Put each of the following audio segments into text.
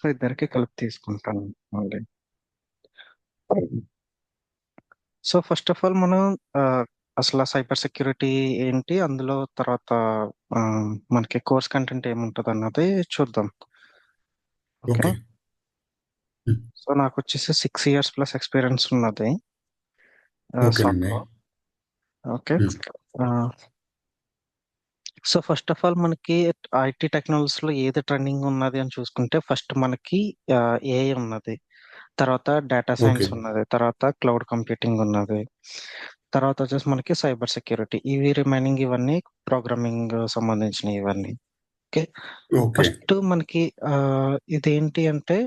So ఇద్దరికి కలిపి తీసుకుంటాను మళ్ళీ. సో ఫస్ట్ ఆఫ్ ఆల్ మనం ఆ, అసలు సైబర్ సెక్యూరిటీ ఏంటి, అందులో తర్వాత ఆ, మనకి కోర్స్ కంటెంట్ ఏముంటది అన్నది చూద్దాం. ఓకే. ఓకే. హ్మ్. సో నాకు వచ్చేసి 6 years ప్లస్ ఎక్స్పీరియన్స్ ఉన్నది సాక్ ఓకేనండి. లో. ఓకే. హ్మ్. సో ఫస్ట్ ఆఫ్ ఆల్ మనకి ఐటీ టెక్నాలజీస్ లో ఏది ట్రెండింగ్ ఉన్నది అని చూసుకుంటే ఫస్ట్ మనకి ఏఐ ఉన్నది, తర్వాత డేటా ఓకే. సైన్స్ ఉన్నది, తర్వాత క్లౌడ్ కంప్యూటింగ్ ఉన్నది, తర్వాత వచ్చేసి మనకి సైబర్ సెక్యూరిటీ. ఇవి రిమైనింగ్ ఇవన్నీ ప్రోగ్రామింగ్ సంబంధించినవి ఇవన్నీ. ఓకే. ఓకే. ఫస్ట్ మనకి ఇదేంటి అంటే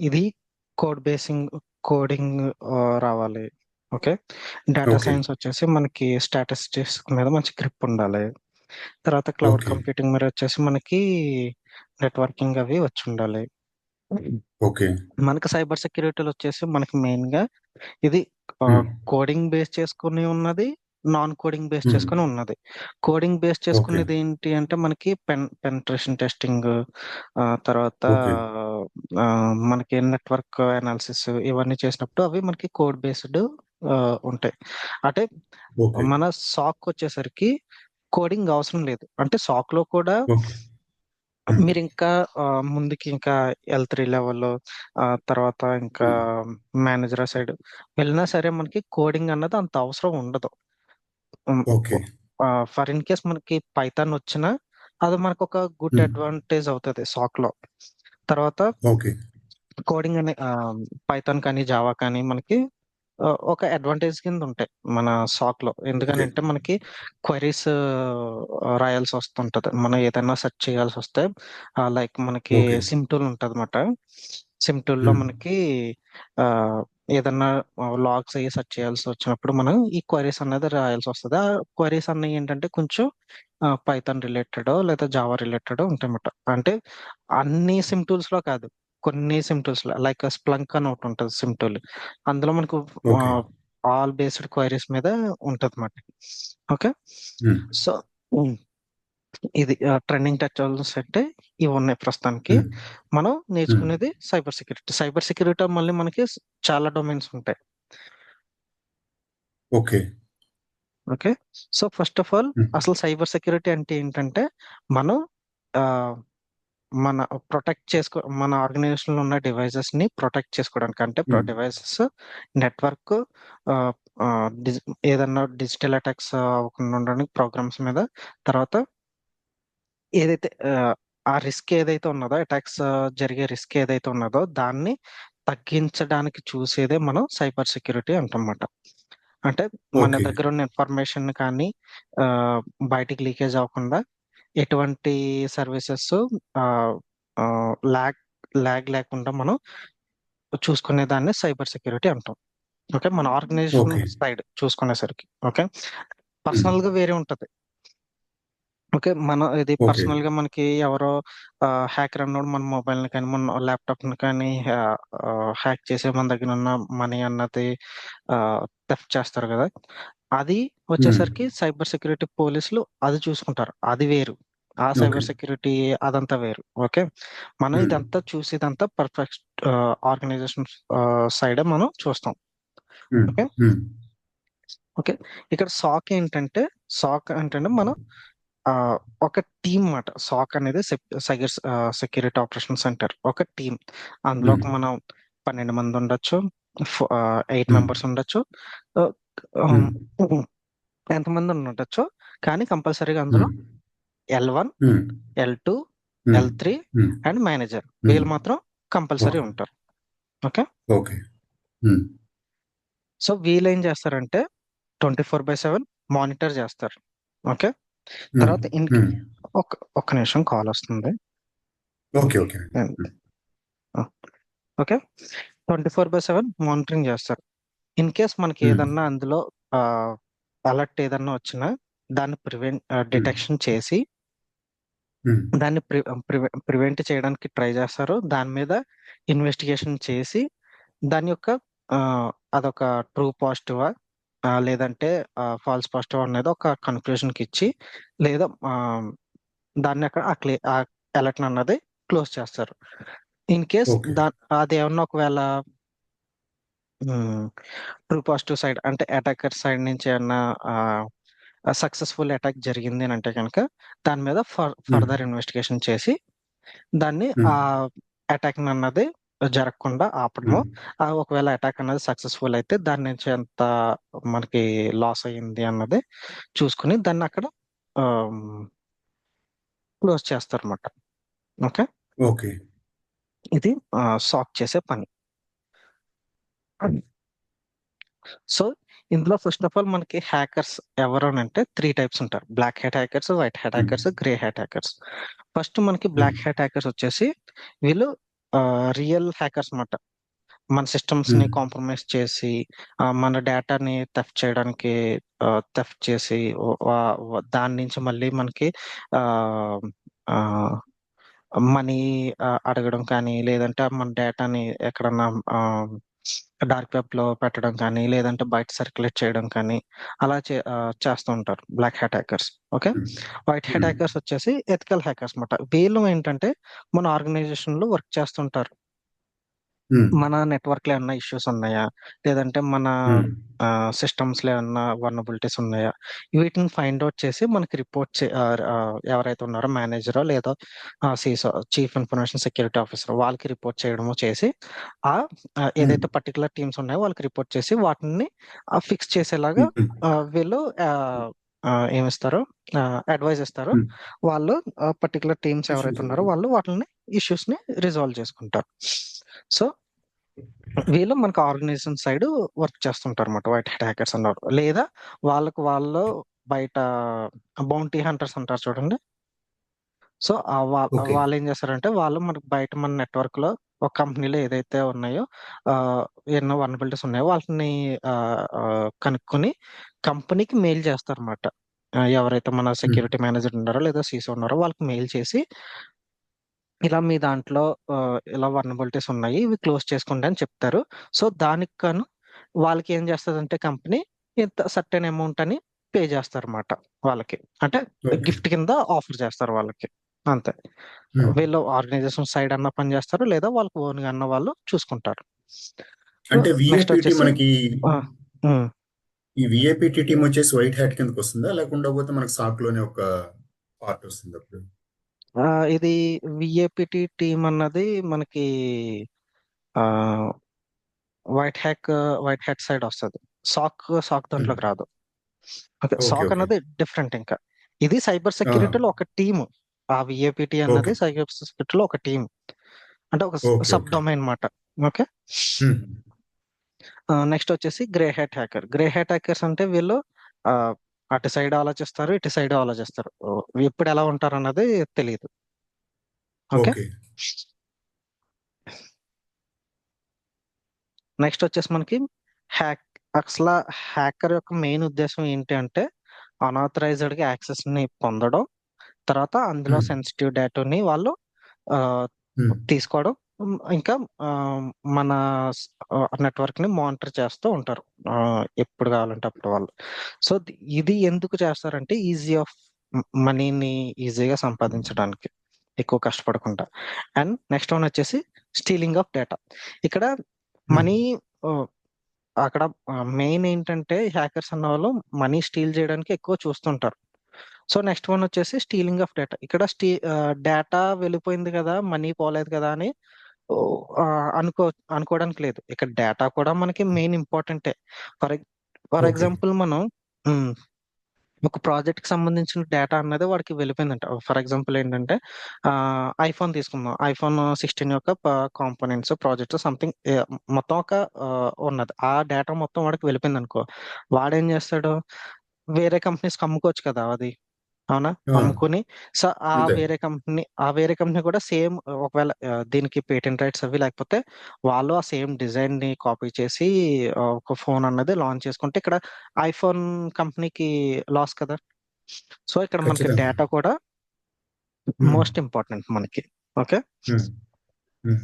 ఇది కోడ్ బేసింగ్, కోడింగ్ రావాలి. ఓకే. Data okay. సైన్స్ వచ్చేసి మనకి స్టాటిస్టిక్స్ మీద మంచి గ్రిప్ ఉండాలి. తర్వాత క్లౌడ్ ఓకే. కంప్యూటింగ్ మీద వచ్చేసి మనకి నెట్వర్కింగ్ అవి వచ్చి ఉండాలి. ఓకే. మనకి సైబర్ సెక్యూరిటీలో వచ్చేసి మనకి మెయిన్ గా ఇది హ్మ్. కోడింగ్ బేస్ చేసుకుని ఉన్నది, నాన్ కోడింగ్ బేస్ హ్మ్. చేసుకుని ఉన్నది. Coding base okay. చేసుకునేది ఏంటి అంటే మనకి పెనిట్రేషన్ టెస్టింగ్, తర్వాత ఓకే. ఆ, మనకి నెట్వర్క్ అనాలిసిస్ ఇవన్నీ చేసినప్పుడు అవి మనకి కోడ్ బేస్డ్ ఉంటాయి. అంటే ఓకే. మన సాక్ వచ్చేసరికి కోడింగ్ అవసరం లేదు. అంటే సాక్ లో కూడా ఓకే. హ్మ్. మీరు ఇంకా ముందుకి ఇంకా L3 లెవెల్, తర్వాత ఇంకా హ్మ్. మేనేజర్ సైడ్ వెళ్ళినా సరే మనకి కోడింగ్ అన్నది అంత అవసరం ఉండదు. ఓకే. ఫర్ ఇన్ కేస్ మనకి పైథాన్ వచ్చినా అది మనకు ఒక గుడ్ హ్మ్. అడ్వాంటేజ్ అవుతుంది సాక్ లో. తర్వాత ఓకే. కోడింగ్ అనే పైథాన్ కానీ జావా కానీ మనకి ఒక అడ్వాంటేజ్ కింద ఉంటాయి మన సాక్ లో. ఓకే. ఎందుకనంటే మనకి క్వైరీస్ రాయాల్సి వస్తుంటది, మనం ఏదైనా సెర్చ్ చేయాల్సి వస్తే. లైక్ మనకి ఓకే. సిమ్ టూల్ ఉంటుంది అనమాట. సిమ్ టూల్ లో హ్మ్. మనకి ఆ, ఏదన్నా లాగ్స్ అయ్యి సెర్చ్ చేయాల్సి వచ్చినప్పుడు మనం ఈ క్వైరీస్ అనేది రాయాల్సి వస్తుంది. ఆ క్వైరీస్ అన్నవి ఏంటంటే కొంచెం పైథాన్ రిలేటెడ్ లేదా జావా రిలేటెడ్ ఉంటాయన్నమాట. అంటే అన్ని సిమ్ టూల్స్ లో కాదు, కొన్ని సిమ్ టూల్స్ లో లైక్ స్ప్లంక్ అని ఒకటి ఉంటుంది సిమ్ టూల్. అందులో మనకు ఓకే. ఆల్ బేస్డ్ క్వైరీస్ మీద ఉంటది అన్నమాట. ఓకే. హ్మ్. సో ఇది ట్రెండింగ్ టెక్నాలజీస్ అంటే ఇవి ఉన్నాయి ప్రస్తుతానికి. హ్మ్. మనం హ్మ్. నేర్చుకునేది సైబర్ సెక్యూరిటీ. సైబర్ సెక్యూరిటీ మళ్ళీ మనకి చాలా డొమైన్స్ ఉంటాయి. Okay. Okay. So first of all హ్మ్. అసలు సైబర్ సెక్యూరిటీ అంటే ఏంటంటే మనం ఆ, మన మన ఆర్గనైజేషన్ లో ఉన్న డివైజెస్ ని ప్రొటెక్ట్ చేసుకోవడానికి. అంటే హ్మ్. డివైసెస్, నెట్వర్క్, ఏదన్నా డిజిటల్ అటాక్స్ అవ్వకుండా ఉండడానికి ప్రోగ్రామ్స్ మీద, తర్వాత ఏదైతే ఆ రిస్క్ ఏదైతే ఉన్నదో, అటాక్స్ జరిగే రిస్క్ ఏదైతే ఉన్నదో దాన్ని తగ్గించడానికి చూసేదే మనం సైబర్ సెక్యూరిటీ అంటమాట. అంటే మన ఓకే. దగ్గర ఉన్న ఇన్ఫర్మేషన్ కానీ ఆ, బయటికి లీకేజ్ అవ్వకుండా ఎటువంటి సర్వీసెస్ ల్యాగ్ ల్యాగ్ లేకుండా మనం చూసుకునే దాన్ని సైబర్ సెక్యూరిటీ అంటాం. ఓకే. మన ఆర్గనైజేషన్ ఓకే. సైడ్ చూసుకునేసరికి. ఓకే. హ్మ్. పర్సనల్ గా వేరే ఉంటది. ఓకే. మన ఇది ఓకే. పర్సనల్ గా మనకి ఎవరో హ్యాకర్ అన్నోడు మన మొబైల్ ని కానీ మన ల్యాప్టాప్ ని కానీ హ్యాక్ చేసి మన దగ్గర ఉన్న మనీ అన్నది థెఫ్ట్ చేస్తారు కదా. అది హ్మ్. వచ్చేసరికి సైబర్ సెక్యూరిటీ పోలీసులు అది చూసుకుంటారు, అది వేరు. ఆ ఓకే. సైబర్ సెక్యూరిటీ అదంతా వేరు. ఓకే. మనం హ్మ్. ఇదంతా చూసేదంతా పర్ఫెక్ట్ ఆర్గనైజేషన్ సైడ్ మనం చూస్తాం. హ్మ్. ఓకే. హ్మ్. ఓకే. ఇక్కడ సాక్ ఏంటంటే, సాక్ అంటే మనం ఆ, ఒక టీమ్ మాట. సాక్ అనేది సైబర్ సెక్యూరిటీ ఆపరేషన్ సెంటర్ ఒక టీం. అందులో హ్మ్. మనం 12 మంది ఉండొచ్చు, 8 హ్మ్. మెంబర్స్ ఉండొచ్చు, ఆ, హ్మ్. ఉమ్, ఎంతమంది ఉండొచ్చు. కానీ కంపల్సరీగా అందులో హ్మ్. L1, హ్మ్. L2, హ్మ్. L3 హ్మ్. అండ్ మేనేజర్ హ్మ్. వీళ్ళు మాత్రం కంపల్సరీ ఓకే. ఉంటారు. ఓకే. ఓకే. హ్మ్. సో వీళ్ళు ఏం చేస్తారంటే 24/7 మానిటర్ చేస్తారు. ఓకే. హ్మ్. తర్వాత హ్మ్. ఒక ఒక్క నిమిషం కాల్ వస్తుంది. ఓకే. ఓకే. హ్మ్. ఓకే. 24/7 మానిటరింగ్ చేస్తారు. ఇన్ కేస్ మనకి హ్మ్. ఏదన్నా అందులో అలర్ట్ ఏదన్నా వచ్చినా దాన్ని హ్మ్. డిటెక్షన్ చేసి హ్మ్. దాన్ని ప్రివెంట్ చేయడానికి ట్రై చేస్తారు. దాని మీద ఇన్వెస్టిగేషన్ చేసి దాని యొక్క ఆ, అదొక ట్రూ పాజిటివా లేదంటే ఫాల్స్ పాజిటివ్ అనేది ఒక కన్క్లూజన్కి ఇచ్చి, లేదా దాన్ని అక్కడ ఆ అలర్ట్ అన్నది క్లోజ్ చేస్తారు. In case okay. అది ఏమన్నా ఒకవేళ ట్రూ పాజిటివ్ సైడ్ అంటే అటాకర్ సైడ్ నుంచి ఏమన్నా సక్సెస్ఫుల్ అటాక్ జరిగింది అని అంటే కనుక దాని మీద హ్మ్. ఫర్దర్ ఇన్వెస్టిగేషన్ చేసి దాన్ని హ్మ్. ఆ అటాక్ అన్నది జరగకుండా ఆపడము. హ్మ్. ఒకవేళ అటాక్ అన్నది సక్సెస్ఫుల్ అయితే దాని నుంచి ఎంత మనకి లాస్ అయ్యింది అన్నది చూసుకుని దాన్ని అక్కడ క్లోజ్ చేస్తారన్నమాట. Okay, okay. ఇది సాక్ చేసే పని. సో ఇందులో ఫస్ట్ ఆఫ్ ఆల్ మనకి హ్యాకర్స్ ఎవరు అని అంటే 3 టైప్స్ ఉంటారు: black hat hackers, white hat హ్మ్. Hackers, grey hat hackers. First మనకి హ్మ్. బ్లాక్ హ్యాట్ హ్యాకర్స్ వచ్చేసి వీళ్ళు రియల్ హ్యాకర్స్ అన్నమాట. మన సిస్టమ్స్ ని హ్మ్. కాంప్రమైజ్ చేసి మన డేటాని థెఫ్ట్ చేయడానికి థెఫ్ట్ చేసి దాని నుంచి మళ్ళీ మనకి మనీ అడగడం కానీ, లేదంటే మన డేటాని ఎక్కడన్నా డార్క్ వెబ్ లో పెట్టడం కానీ, లేదంటే బయట సర్క్యులేట్ చేయడం కానీ అలా చేస్తూ ఉంటారు బ్లాక్ హ్యాట్ హ్యాకర్స్. ఓకే, హ్మ్. వైట్ హ్యాట్ హ్మ్. హ్యాకర్స్ వచ్చేసి ఎథికల్ హ్యాకర్స్ అన్నమాట. వీళ్ళు ఏంటంటే మన ఆర్గనైజేషన్ లో వర్క్ చేస్తుంటారు. హ్మ్. మన నెట్వర్క్ లో ఏమన్నా ఇష్యూస్ ఉన్నాయా, లేదంటే మన హ్మ్. సిస్టమ్స్ లో ఏమన్నా వల్నరబిలిటీస్ ఉన్నాయా, వీటిని ఫైండ్ అవుట్ చేసి మనకి రిపోర్ట్ ఎవరైతే ఉన్నారో మేనేజరో లేదా సిసో చీఫ్ ఇన్ఫర్మేషన్ సెక్యూరిటీ ఆఫీసర్ వాళ్ళకి రిపోర్ట్ చేయడమో చేసి ఆ హ్మ్. ఏదైతే పర్టికులర్ టీమ్స్ ఉన్నాయో వాళ్ళకి రిపోర్ట్ చేసి వాటిని ఫిక్స్ చేసేలాగా హ్మ్. వీళ్ళు ఏమిస్తారు, అడ్వైజ్ ఇస్తారు. హ్మ్. వాళ్ళు పర్టికులర్ టీమ్స్ ఎవరైతే ఇష్యూస్. ఉన్నారో వాళ్ళు వాటిని ఇష్యూస్ ని రిజాల్వ్ చేసుకుంటారు. సో వీళ్ళు మనకు ఆర్గనైజేషన్ సైడ్ వర్క్ చేస్తుంటారు అన్నమాట వైట్ హ్యాట్ హ్యాకర్స్ అన్నారు. లేదా వాళ్ళకు వాళ్ళు బయట బౌంటీ హంటర్స్ అంటారు చూడండి. So okay. వాళ్ళు ఏం చేస్తారంటే వాళ్ళు మనకు బయట మన నెట్వర్క్ లో ఒక కంపెనీలో ఏదైతే ఉన్నాయో ఆ, ఎన్నో వనరబిలిటీస్ ఉన్నాయో వాటిని ఆ, ఆ, కనుక్కొని కంపెనీకి మెయిల్ చేస్తారన్నమాట. ఎవరైతే మన హ్మ్. సెక్యూరిటీ మేనేజర్ ఉన్నారో లేదా సీసీ ఉన్నారో వాళ్ళకి మెయిల్ చేసి ఇలా మీ దాంట్లో ఇలా వల్నరబిలిటీస్ ఉన్నాయి, ఇవి క్లోజ్ చేసుకోండి అని చెప్తారు. సో దానికి గాను వాళ్ళకి ఏం చేస్తదంటే కంపెనీ ఇంత సర్టెన్ అమౌంట్ అని పే చేస్తారన్నమాట వాళ్ళకి. అంటే ఓకే. గిఫ్ట్ కింద ఆఫర్ చేస్తారు వాళ్ళకి, అంతే. హ్మ్. వీళ్ళు ఆర్గనైజేషన్ సైడ్ అన్న పని చేస్తారు, లేదా వాళ్ళకి ఓన్ గా అన్న వాళ్ళు చూసుకుంటారు. సో అంటే నెక్స్ట్ విఐపిటి వచ్చేసి మనకి ఆ, ఉమ్, ఈ విఐపిటి టీం వచ్చేసి వైట్ హ్యాట్ కిందకి వస్తుందా? లేకుండా పోతే మనకి సాక్ లోనే ఒక పార్ట్ వస్తుంది అప్పుడు? ఆ, ఇది విఏపిటి టీమ్ అన్నది మనకి ఆ వైట్ హ్యాట్ సైడ్ వస్తుంది. సాక్ హ్మ్. దాంట్లోకి రాదు. Okay, okay. SOC okay. అన్నది డిఫరెంట్ ఇంకా. ఇది సైబర్ ఆ! సెక్యూరిటీలో ఒక టీమ్. ఆ విఏపిటి అన్నది ఓకే. సైబర్ సెక్యూరిటీలో ఒక టీం, అంటే ఒక ఓకే. Sub okay. డొమైన్ అన్నమాట. ఓకే, హ్మ్. నెక్స్ట్ వచ్చేసి grey hat hacker. Grey hat hackers అంటే వీళ్ళు ఆ, అటు సైడ్ ఆలోచిస్తారు, ఇటు సైడ్ ఆలోచిస్తారు. ఎప్పుడు ఎలా ఉంటారు అన్నది తెలియదు. Okay, okay. నెక్స్ట్ వచ్చేసి మనకి హ్యాక్. అసలు హ్యాకర్ యొక్క మెయిన్ ఉద్దేశం ఏంటి అంటే అనాథరైజ్డ్ గా యాక్సెస్ ని పొందడం, తర్వాత అందులో హ్మ్. సెన్సిటివ్ డేటాని వాళ్ళు ఆ, హ్మ్. తీసుకోవడం, ఇంకా ఆ, మన నెట్వర్క్ ని మానిటర్ చేస్తూ ఉంటారు ఎప్పుడు కావాలంటే అప్పుడు వాళ్ళు. సో ఇది ఎందుకు చేస్తారంటే ఈజీ ఆఫ్ మనీని ఈజీగా సంపాదించడానికి, ఎక్కువ కష్టపడకుండా. అండ్ నెక్స్ట్ వన్ వచ్చేసి స్టీలింగ్ ఆఫ్ డేటా. ఇక్కడ హ్మ్. మనీ అక్కడ మెయిన్ ఏంటంటే హ్యాకర్స్ అన్న వాళ్ళు మనీ స్టీల్ చేయడానికి ఎక్కువ చూస్తుంటారు. సో నెక్స్ట్ వన్ వచ్చేసి స్టీలింగ్ ఆఫ్ డేటా. ఇక్కడ డేటా వెళ్ళిపోయింది కదా, మనీ పోలేదు కదా అని ఓ, ఆ, అనుకో అనుకోవడానికి లేదు. ఇక్కడ డేటా కూడా మనకి మెయిన్ ఇంపార్టెంటే. For for okay. ఎగ్జాంపుల్ మనం ఉమ్, ఒక ప్రాజెక్ట్ కి సంబంధించిన డేటా అన్నది వాడికి వెళ్ళిపోయిందంట. ఫర్ ఎగ్జాంపుల్ ఏంటంటే ఐఫోన్ తీసుకుందాం. ఐఫోన్ 16 యొక్క కాంపోనెంట్స్ ప్రాజెక్ట్స్ సంథింగ్ మొత్తం ఒక ఉన్నది. ఆ డేటా మొత్తం వాడికి వెళ్ళిపోయింది అనుకో, వాడేం చేస్తాడు, వేరే కంపెనీస్కి అమ్ముకోవచ్చు కదా అది. అవునా, ఆ! అమ్ముకుని సో అంతే. ఆ వేరే కంపెనీ కూడా సేమ్, ఒకవేళ దీనికి పేటెంట్ రైట్స్ అవి లేకపోతే వాళ్ళు ఆ సేమ్ డిజైన్ ని కాపీ చేసి ఒక ఫోన్ అన్నది లాంచ్ చేసుకుంటే ఇక్కడ ఐఫోన్ కంపెనీకి లాస్ కదా. సో ఇక్కడ మనకి ఖచ్చితంగా. డేటా కూడా హ్మ్. మోస్ట్ ఇంపార్టెంట్ మనకి. ఓకే, హ్మ్. హ్మ్.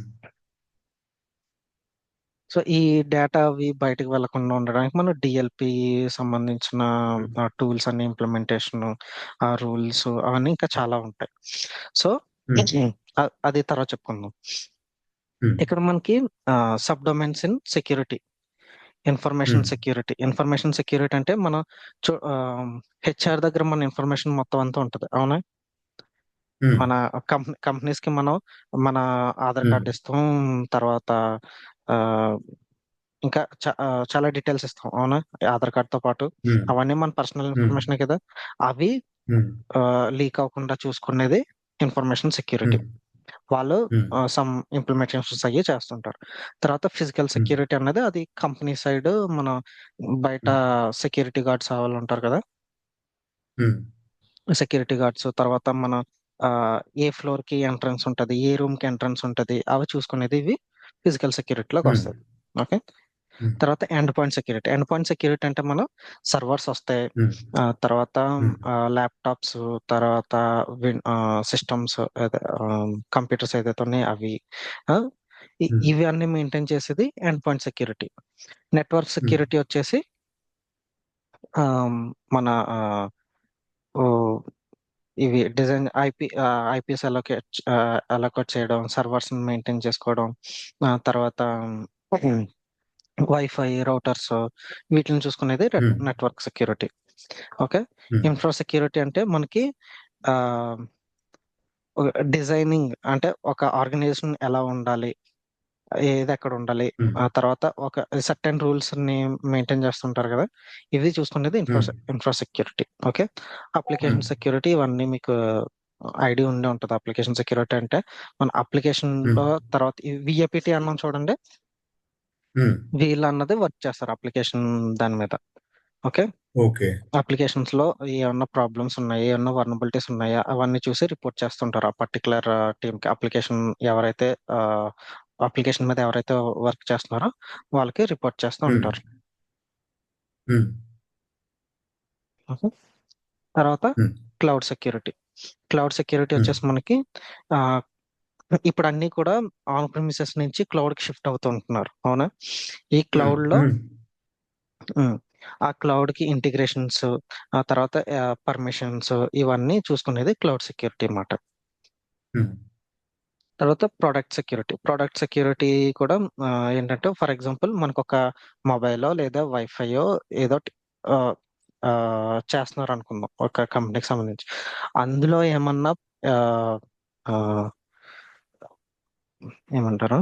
సో ఈ డేటా అవి బయటకు వెళ్లకుండా ఉండడానికి మనం డిఎల్పి సంబంధించిన హ్మ్. టూల్స్ అన్ని ఇంప్లిమెంటేషన్, ఆ రూల్స్ అవన్నీ ఇంకా చాలా ఉంటాయి. సో హ్మ్. అది తర్వాత చెప్పుకుందాం. ఉమ్, ఇక్కడ మనకి sub domains in security, um, information security అంటే మనం హెచ్ఆర్ దగ్గర మన ఇన్ఫర్మేషన్ మొత్తం అంతా ఉంటుంది, అవునా? ఉమ్, మన కంపెనీస్ కి మనం మన ఆధార్ ఉమ్, కార్డు ఇస్తాం, తర్వాత ఆ, ఇంకా చాలా డీటెయిల్స్ ఇస్తాం, అవునా? ఆధార్ కార్డ్ తో పాటు ఉమ్, అవన్నీ మన పర్సనల్ ఉమ్, ఇన్ఫర్మేషన్ కదా. అవి ఉమ్, లీక్ అవ్వకుండా చూసుకునేది ఇన్ఫర్మేషన్ సెక్యూరిటీ. ఉమ్, వాళ్ళు ఉమ్, సమ్ ఇంప్లిమెంటేషన్స్ అయ్యి చేస్తుంటారు. తర్వాత ఫిజికల్ ఉమ్, సెక్యూరిటీ అన్నది అది కంపెనీ సైడ్ మన బయట ఉమ్, సెక్యూరిటీ గార్డ్స్ వాళ్ళు ఉంటారు కదా, ఉమ్, సెక్యూరిటీ గార్డ్స్. తర్వాత మన ఆ, ఏ ఫ్లోర్ కి ఎంట్రన్స్ ఉంటది, ఏ రూమ్ కి ఎంట్రన్స్ ఉంటది, అవి చూసుకునేది ఇవి ఫిజికల్ సెక్యూరిటీలోకి ఉమ్, వస్తాయి. ఓకే. ఉమ్, తర్వాత ఎండ్ పాయింట్ సెక్యూరిటీ అంటే మనం సర్వర్స్ వస్తాయి, ఉమ్, తర్వాత ఉమ్, ల్యాప్టాప్స్, తర్వాత సిస్టమ్స్, కంప్యూటర్స్ ఏదైతే ఉన్నాయో అవి, ఆ, ఉమ్, ఇవి అన్ని మెయింటైన్ చేసేది end point security. Network um, security వచ్చేసి ఆ, మన ఓ, ఇవి డిజైన్ ఐపీఎస్ అలొకేట్ చేయడం, సర్వర్స్ మెయింటైన్ చేసుకోవడం, తర్వాత వైఫై రౌటర్స్, వీటిని చూసుకునేది ఉమ్, నెట్వర్క్ సెక్యూరిటీ. ఓకే. ఉమ్, ఇన్ఫ్రా సెక్యూరిటీ అంటే మనకి డిజైనింగ్, అంటే ఒక ఆర్గనైజేషన్ ఎలా ఉండాలి, ఏది ఎక్కడ ఉండాలి, ఉమ్, ఆ తర్వాత ఒక సర్టెన్ రూల్స్ ని మెయింటైన్ చేస్తుంటారు కదా, ఇది చూసుకునేది ఉమ్, ఇన్ఫ్రా సెక్యూరిటీ. ఓకే. ఉమ్, అప్లికేషన్ సెక్యూరిటీ, ఇవన్నీ మీకు ఐడియా ఉండే ఉంటుంది. అప్లికేషన్ సెక్యూరిటీ అంటే మన అప్లికేషన్ ఉమ్, లో తర్వాత విఏపిటి అన్నాం చూడండి, ఉమ్. వీళ్ళు అన్నది వర్క్ చేస్తారు అప్లికేషన్ దాని మీద. ఓకే. ఓకే. అప్లికేషన్స్ లో ఏమన్నా ప్రాబ్లమ్స్ ఉన్నాయా, ఏమన్నా వర్నబిలిటీస్ ఉన్నాయా, అవన్నీ చూసి రిపోర్ట్ చేస్తుంటారు ఆ పర్టికులర్ టీమ్ కి. ఎవరైతే అప్లికేషన్ మీద ఎవరైతే వర్క్ చేస్తున్నారో వాళ్ళకి రిపోర్ట్ చేస్తూ ఉమ్, ఉంటారు. ఉమ్, ఓకే. తర్వాత ఉమ్, క్లౌడ్ సెక్యూరిటీ ఉమ్, వచ్చేసి మనకి ఆ, ఇప్పుడు అన్ని కూడా ఆన్ ప్రిమిసెస్ నుంచి క్లౌడ్ కి షిఫ్ట్ అవుతూ ఉంటున్నారు, అవునా? ఈ ఉమ్, క్లౌడ్ లో ఉమ్, ఉమ్, ఆ క్లౌడ్ కి ఇంటిగ్రేషన్స్, ఆ తర్వాత పర్మిషన్స్, ఇవన్నీ చూసుకునేది క్లౌడ్ సెక్యూరిటీ అన్నమాట. ఉమ్, తర్వాత ప్రొడక్ట్ సెక్యూరిటీ కూడా ఆ, ఏంటంటే ఫర్ ఎగ్జాంపుల్ మనకు ఒక మొబైలో లేదా వైఫైయో ఏదో ఆ, ఆ, చేస్తున్నారు అనుకుందాం ఒక కంపెనీకి సంబంధించి. అందులో ఏమన్నా ఆ, ఆ, ఏమంటారు,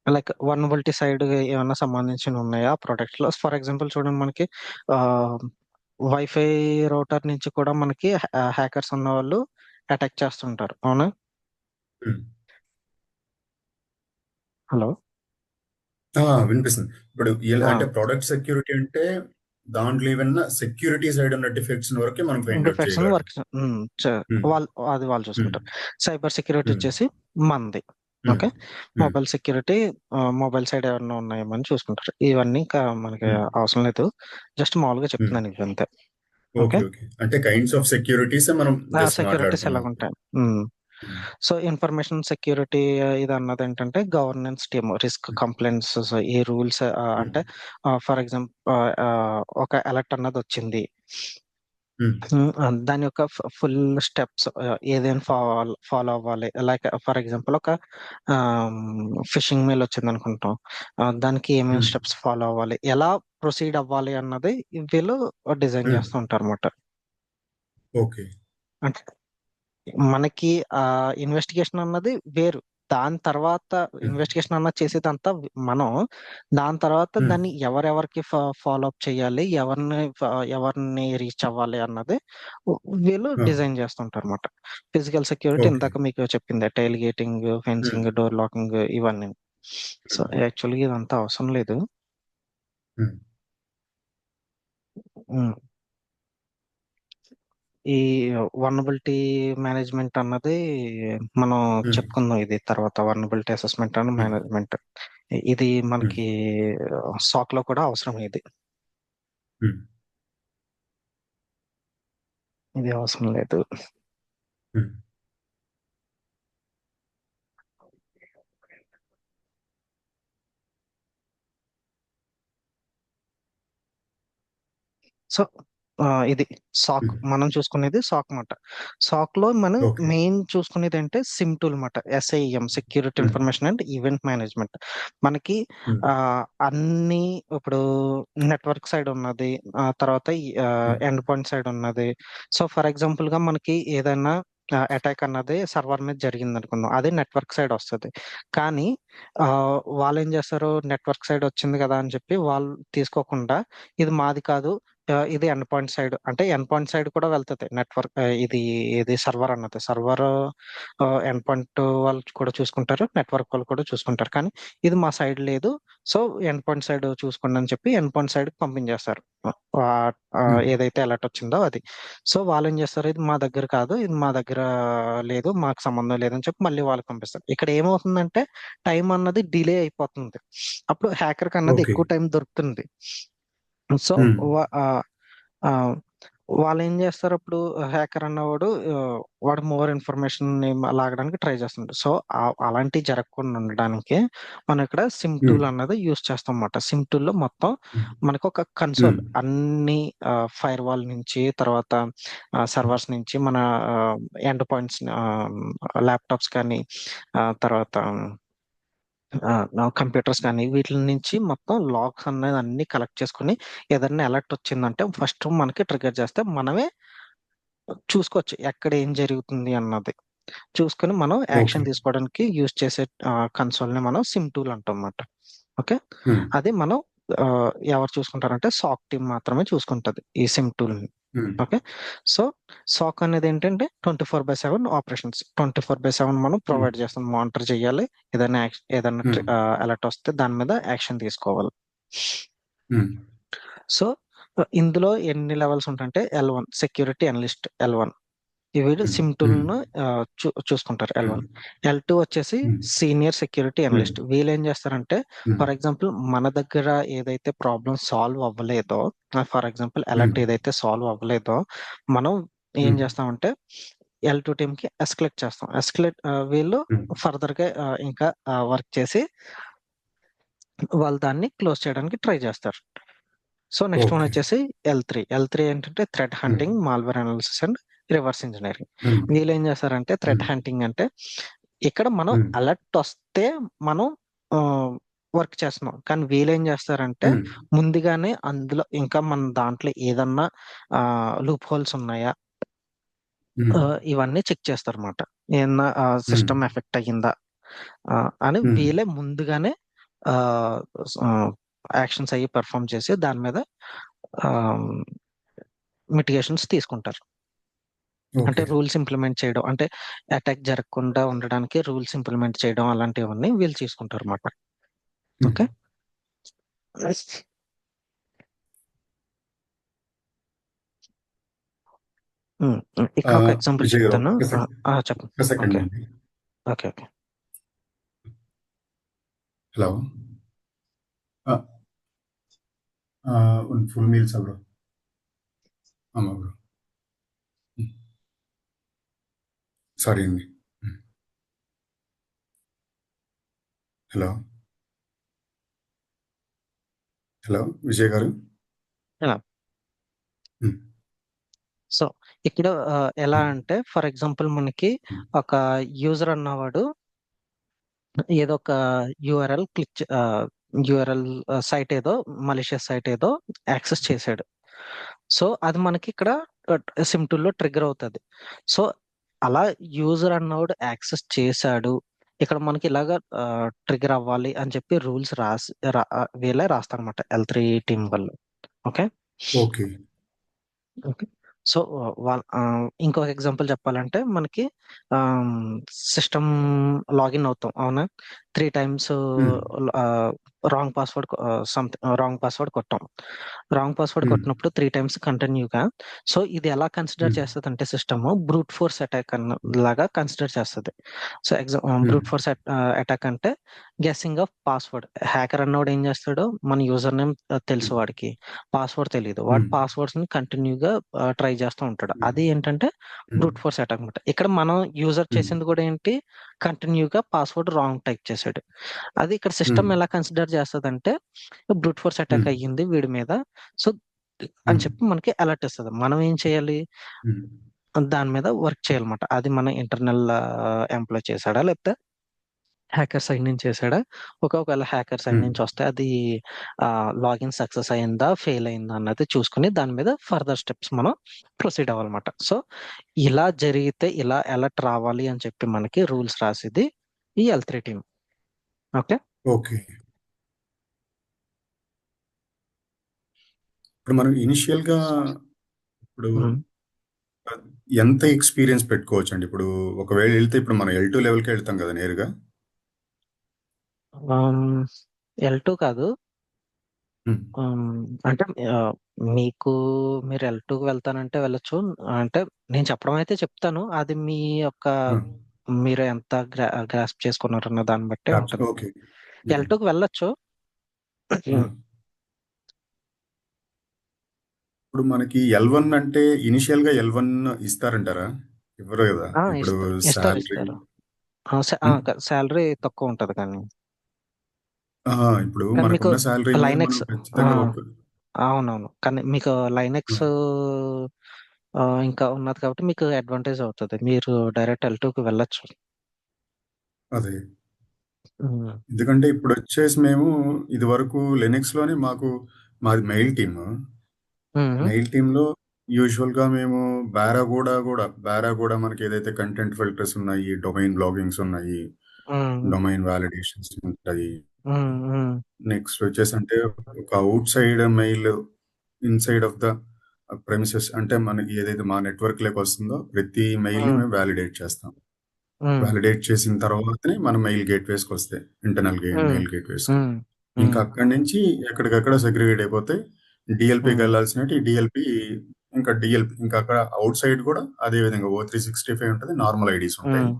లైక్ వల్నరబిలిటీ సైడ్ ఏమన్నా సంబంధించి ఉన్నాయా ప్రొడక్ట్స్ లో? ఫర్ ఎగ్జాంపుల్ చూడండి, మనకి వైఫై రౌటర్ నుంచి కూడా మనకి హ్యాకర్స్ ఉన్న వాళ్ళు అటాక్ చేస్తుంటారు, అవునా? ఉమ్. హలో. వినిపిస్తుంది. ఇప్పుడు అంటే ప్రోడక్ట్ సెక్యూరిటీ అంటే దాంట్లో ఏమన్నా సెక్యూరిటీ సైడ్ ఉన్న డిఫెక్ట్స్ వరకే మనం ఫైండ్ అవుట్ డిఫెక్ట్స్ చేయగలం. వర్క్ ఉమ్, వాళ్ళు అది వాళ్ళు ఉమ్, చూసుకుంటారు. సైబర్ సెక్యూరిటీ ఉమ్, వచ్చేసి మంది. ఉమ్, ఓకే. ఉమ్, మొబైల్ సెక్యూరిటీ, మొబైల్ సైడ్ ఏమన్నా ఉన్నాయేమని చూసుకుంటారు. ఇవన్నీ ఇంకా మనకి ఉమ్, అవసరం లేదు, జస్ట్ మామూలుగా ఉమ్. చెప్తున్నాను ఇవి అంతే. Okay, okay. ఓకే. అంటే కైండ్స్ ఆఫ్ సెక్యూరిటీస్ మనం జస్ట్ సెక్యూరిటీస్ ఎలా మాట్లాడుతున్నాం. ఉంటాయి. ఉమ్, సో ఇన్ఫర్మేషన్ సెక్యూరిటీ ఇది అన్నది ఏంటంటే గవర్నెన్స్ టీమ్, రిస్క్ ఉమ్, కంప్లైంట్స్, ఈ రూల్స్, ఉమ్, అంటే ఫర్ ఎగ్జాంపుల్ ఒక అలర్ట్ అన్నది వచ్చింది, ఉమ్, దాని యొక్క ఫుల్ స్టెప్స్ ఏదైనా ఫాలో అవ్వాలి. లైక్ ఫర్ ఎగ్జాంపుల్ ఒక ఫిషింగ్ మెయిల్ వచ్చింది అనుకుంటాం, దానికి ఏమేమి ఉమ్. స్టెప్స్ ఫాలో అవ్వాలి, ఎలా ప్రొసీడ్ అవ్వాలి అన్నది వీళ్ళు డిజైన్ ఉమ్. చేస్తూ ఉంటారు అన్నమాట. ఓకే. అంటే మనకి ఆ ఇన్వెస్టిగేషన్ అన్నది వేరు, దాని తర్వాత ఉమ్, ఇన్వెస్టిగేషన్ అన్నది చేసేదంతా మనం, దాని తర్వాత ఉమ్, దాన్ని ఎవరెవరికి ఫాలో అప్ చేయాలి, ఎవరిని రీచ్ అవ్వాలి అన్నది వీళ్ళు ఆ, డిజైన్ చేస్తుంటారు అనమాట. Physical security okay. ఇందాక మీకు చెప్పింది, టైల్ గేటింగ్, ఉమ్, ఫెన్సింగ్, డోర్ లాకింగ్, ఇవన్నీ. సో ఉమ్, యాక్చువల్గా ఇదంతా అవసరం లేదు. ఉమ్, ఉమ్. ఈ వల్నరబిలిటీ మేనేజ్మెంట్ అన్నది మనం ఉమ్, చెప్పుకుందాం, ఇది తర్వాత vulnerability assessment and um, management. ఇది ఉమ్, మనకి సాక్ లో కూడా అవసరం, ఉమ్, ఇది అవసరం లేదు. ఉమ్. సో ఇది సాక్ ఉమ్, మనం చూసుకునేది సాక్ మాట. సాక్ లో మనం ఓకే. మెయిన్ చూసుకునేది అంటే సిమ్ టూల్ మాట. SIEM, security um, information and event management. మనకి ఉమ్, ఆ అన్ని ఇప్పుడు నెట్వర్క్ సైడ్ ఉన్నది, ఆ తర్వాత ఉమ్, ఎండ్ పాయింట్ సైడ్ ఉన్నది. సో ఫర్ ఎగ్జాంపుల్ గా మనకి ఏదైనా అటాక్ అన్నది సర్వర్ మీద జరిగింది అనుకుందాం, అది నెట్వర్క్ సైడ్ వస్తుంది. కానీ ఆ, వాళ్ళు ఏం చేస్తారు, నెట్వర్క్ సైడ్ వచ్చింది కదా అని చెప్పి వాళ్ళు తీసుకోకుండా ఇది మాది కాదు, ఇది ఎండ్ పాయింట్ సైడ్ అంటే ఎండ్ పాయింట్ సైడ్ కూడా వెళ్తుంది నెట్వర్క్, ఇది సర్వర్ అన్నది. సర్వర్ ఎండ్ పాయింట్ వాళ్ళు కూడా చూసుకుంటారు, నెట్వర్క్ వాళ్ళు కూడా చూసుకుంటారు. కానీ ఇది మా సైడ్ లేదు, సో ఎండ్ పాయింట్ సైడ్ చూసుకోండి అని చెప్పి ఎండ్ పాయింట్ సైడ్ పంపించేస్తారు. ఆ, ఉమ్, ఏదైతే అలర్ట్ వచ్చిందో అది. సో వాళ్ళు ఏం చేస్తారు, ఇది మా దగ్గర కాదు, ఇది మా దగ్గర లేదు, మాకు సంబంధం లేదని చెప్పి మళ్ళీ వాళ్ళకి పంపిస్తారు. ఇక్కడ ఏమవుతుందంటే టైం అన్నది డిలే అయిపోతుంది. అప్పుడు హ్యాకర్ కి అన్నది ఓకే. ఎక్కువ టైం దొరుకుతుంది. సో ఉమ్, ఆ, వాళ్ళు ఏం చేస్తారు, అప్పుడు హ్యాకర్ అన్నవాడు వాడు మోర్ ఇన్ఫర్మేషన్ లాగడానికి ట్రై చేస్తుంటాడు. సో అలాంటివి జరగకుండా ఉండడానికి మనం ఇక్కడ సిమ్ ఉమ్, టూల్ అన్నది యూస్ చేస్తాం అన్నమాట. సిమ్ టూల్ లో మొత్తం ఉమ్, మనకు ఒక ఉమ్, కన్సోల్ అన్ని ఫైర్ వాల్ నుంచి, తర్వాత సర్వర్స్ నుంచి, మన ఎండ్ పాయింట్స్, ల్యాప్టాప్స్ కానీ, తర్వాత కంప్యూటర్స్ కానీ వీటి నుంచి మొత్తం లాగ్స్ అనేది అన్ని కలెక్ట్ చేసుకుని ఏదైనా అలర్ట్ వచ్చిందంటే ఫస్ట్ మనకి ట్రిగర్ చేస్తే మనమే చూసుకోవచ్చు ఎక్కడ ఏం జరుగుతుంది అన్నది. చూసుకొని మనం ఓకే. యాక్షన్ తీసుకోవడానికి యూజ్ చేసే కన్సోల్ ని మనం సిమ్ టూల్ అంటాం అన్నమాట. ఓకే. ఉమ్, అది మనం ఆ, ఎవరు చూసుకుంటారంటే సాక్ టీమ్ మాత్రమే చూసుకుంటది ఈ సిమ్ టూల్ ని. ఉమ్, ఓకే. సో సాక్ అనేది ఏంటంటే 24/7 ఆపరేషన్స్, 24/7 మనం ఉమ్, ప్రొవైడ్ చేస్తాం, మానిటర్ చేయాలి. ఏదైనా ఏదైనా ఉమ్, అలర్ట్ వస్తే దాని మీద యాక్షన్ తీసుకోవాలి. ఉమ్, సో ఇందులో ఎన్ని లెవెల్స్ ఉంటాయంటే L1 సెక్యూరిటీ అనలిస్ట్, L1 వీడు ఉమ్, సిమ్ ఉమ్, టూల్ ను చూసుకుంటారు. ఉమ్, L1. L2 వచ్చేసి um, senior security um, analyst. వీళ్ళు ఏం చేస్తారంటే ఉమ్, ఫర్ ఎగ్జాంపుల్ మన దగ్గర ఏదైతే ప్రాబ్లం సాల్వ్ అవ్వలేదో, ఫర్ ఎగ్జాంపుల్ ఉమ్, అలర్ట్ ఏదైతే సాల్వ్ అవ్వలేదో మనం ఏం ఉమ్, చేస్తామంటే L2 టీమ్ కి ఎస్కలేట్ చేస్తాం. ఎస్కలేట్ వీళ్ళు ఉమ్, ఫర్దర్ గా ఇంకా వర్క్ చేసి వాళ్ళు దాన్ని క్లోజ్ చేయడానికి ట్రై చేస్తారు. So next one okay. వచ్చేసి L3 ఏంటంటే threat um, hunting, malware analysis and reverse engineering. Um, వీళ్ళు ఏం చేస్తారంటే థ్రెట్ ఉమ్, హంటింగ్ అంటే ఇక్కడ మనం ఉమ్, అలర్ట్ వస్తే మనం వర్క్ చేస్తున్నాం. కానీ వీళ్ళు ఏం చేస్తారంటే ఉమ్, ముందుగానే అందులో ఇంకా మన దాంట్లో ఏదన్నా లూప్ హోల్స్ ఉన్నాయా, ఉమ్, ఇవన్నీ చెక్ చేస్తారు అన్నమాట. ఏమన్నా ఉమ్, సిస్టమ్ ఎఫెక్ట్ అయ్యిందా అని ఉమ్, వీళ్ళే ముందుగానే యాక్షన్స్ అయ్యి పెర్ఫామ్ చేసి దాని మీద మిటిగేషన్స్ తీసుకుంటారు. అంటే ఓకే. రూల్స్ ఇంప్లిమెంట్ చేయడం, అంటే అటాక్ జరగకుండా ఉండడానికి రూల్స్ ఇంప్లిమెంట్ చేయడం అలాంటివన్నీ వీళ్ళు తీసుకుంటారు అన్నమాట. ఉమ్. ఓకే. ఇక్కడ ఒక ఎగ్జాంపుల్ విజయ్ గారు చెప్తాను. ఒక్క సెకండ్, చెప్పండి. ఒక్క సెకండ్ ఓకే. అండి. Okay. Okay. Hello. Full meals bro. ஆமா ப்ரோ. సారీ అండి. హలో. హలో విజయ్ గారు. ఉమ్, సో ఇక్కడ ఎలా ఉమ్, అంటే ఫర్ ఎగ్జాంపుల్ మనకి ఉమ్, ఒక యూజర్ అన్నవాడు ఏదో ఒక యూఆర్ఎల్ యూఆర్ఎల్ సైట్ ఏదో మలిషియస్ సైట్ ఏదో యాక్సెస్ చేశాడు. సో అది మనకి ఇక్కడ సిమ్ టూల్ లో ట్రిగర్ అవుతుంది. సో అలా యూజర్ అన్నవాడు యాక్సెస్ చేశాడు, ఇక్కడ మనకి ఇలాగా ట్రిగర్ అవ్వాలి అని చెప్పి రూల్స్ వీళ్ళే రాస్తారనమాట L3 టీం వాళ్ళు. ఓకే. ఓకే. ఓకే. సో వాళ్ళ ఇంకొక ఎగ్జాంపుల్ చెప్పాలంటే మనకి సిస్టమ్ లాగిన్ అవుతాం, అవునా, 3 times um, wrong password, wrong password కొట్టాం. రాంగ్ పాస్వర్డ్ ఉమ్, కొట్టినప్పుడు 3 times కంటిన్యూగా. సో ఇది ఎలా కన్సిడర్ ఉమ్, చేస్తుంది అంటే సిస్టమ్ బ్రూట్ ఫోర్స్ అటాక్ లాగా కన్సిడర్ చేస్తుంది. సో ఉమ్, బ్రూట్ ఫోర్స్ అటాక్ అంటే గెస్సింగ్ ఆఫ్ పాస్వర్డ్. హ్యాకర్ అన్నవాడు ఏం చేస్తాడు, మన యూజర్ నేమ్ తెలుసు వాడికి, పాస్వర్డ్ తెలియదు, వాడు ఉమ్, పాస్వర్డ్స్ ని కంటిన్యూగా ట్రై చేస్తూ ఉంటాడు. ఉమ్, అది ఏంటంటే ఉమ్, బ్రూట్ ఫోర్స్ అటాక్ అనమాట. ఇక్కడ మనం యూజర్ ఉమ్, చేసింది కూడా ఏంటి, కంటిన్యూగా పాస్వర్డ్ రాంగ్ టైప్ చేశాడు. అది ఇక్కడ ఉమ్, సిస్టమ్ ఎలా కన్సిడర్ చేస్తుంది అంటే బ్రూట్ ఫోర్స్ అటాక్ ఉమ్, అయ్యింది వీడి మీద. సో అని ఉమ్, చెప్పి మనకి అలర్ట్ ఇస్తుంది. మనం ఏం చేయాలి? ఉమ్, దాని మీద వర్క్ చేయాలన్నమాట. అది మన ఇంటర్నల్ ఎంప్లాయ్ చేశాడా, లేకపోతే హ్యాకర్ సైడ్ నుంచి చేశాడా? ఒకవేళ హ్యాకర్ సైడ్ ఉమ్. నుంచి వస్తే అది లాగిన్ సక్సెస్ అయిందా, ఫెయిల్ అయిందా అన్నది చూసుకుని దాని మీద ఫర్దర్ స్టెప్స్ మనం ప్రొసీడ్ అవ్వాలన్నమాట. సో ఇలా జరిగితే ఇలా అలర్ట్ రావాలి అని చెప్పి మనకి రూల్స్ రాసేది ఈ L3 టీమ్. ఓకే. ఓకే. ఇప్పుడు మనం ఇనిషియల్ గా ఇప్పుడు ఎంత ఎక్స్పీరియన్స్ పెట్టుకోవచ్చు అండి? ఇప్పుడు ఒకవేళ వెళ్తే ఇప్పుడు మనం L2 లెవెల్కి వెళ్తాం కదా నేరుగా. L2 కాదు. ఉమ్, ఆమ్, అంటే ఆ, మీకు మీరు L2కి వెళ్తానంటే వెళ్ళొచ్చు. అంటే నేను చెప్పడం అయితే చెప్తాను, అది మీ యొక్క ఆ, మీరు ఎంత గ్రాస్ప్ చేసుకున్నారన్న దాన్ని బట్టే ఉంటది. ఓకే. ఉమ్, L2కి వెళ్ళొచ్చు. ఆ. ఇప్పుడు మనకి L1 అంటే ఇనిషియల్ గా L1 ఇస్తారంటారా? ఇవ్వరు కదా ఇప్పుడు ఇస్తారు ఇస్తారు శాలరీ. ఇస్తారు. ఉమ్, శాలరీ తక్కువ ఉంటది కానీ ఇప్పుడు కానీ మీకు మనకున్న శాలరీ మీద మనం లైనెక్స్. ఖచ్చితంగా వర్క్. అవునవును, కానీ మీకు లైనెక్స్ ఇంకా ఉన్నది కాబట్టి మీకు అడ్వాంటేజ్ అవుతుంది. మీరు డైరెక్ట్ L2కి వెళ్ళొచ్చు. అదే. ఉమ్. ఎందుకంటే ఇప్పుడు వచ్చేసి మేము ఇది వరకు లెనెక్స్ లోనే మాది మెయిల్ టీమ్. ఉమ్. మెయిల్ టీంలో యూజువల్గా మేము బారా కూడా మనకి ఏదైతే కంటెంట్ ఫిల్టర్స్ ఉన్నాయి, డొమైన్ బ్లాగింగ్స్ ఉన్నాయి, ఉమ్. డొమైన్ వ్యాలిడేషన్స్ ఉంటాయి. ఉమ్. ఉమ్. నెక్స్ట్ వచ్చేసి అంటే ఒక out side mail inside of the premises, అంటే మనకి ఏదైతే మా నెట్వర్క్ లోకి వస్తుందో ప్రతి మెయిల్ని ఉమ్. మేము వ్యాలిడేట్ చేస్తాం. ఉమ్. వ్యాలిడేట్ చేసిన తర్వాతనే మన మెయిల్ గేట్వేస్కి వస్తాయి, ఇంటర్నల్ ఉమ్. మెయిల్ గేట్వేస్కి. ఉమ్. ఇంకా ఉమ్. అక్కడి నుంచి ఎక్కడికక్కడ సెగ్రిగేట్ అయిపోతే డిఎల్పికి ఉమ్. వెళ్ళాల్సినట్టు డిఎల్పి. ఇంకా అక్కడ అవుట్ సైడ్ కూడా అదే విధంగా O365 ఉంటుంది, నార్మల్ ఐడీస్ ఉంటాయి. ఉమ్.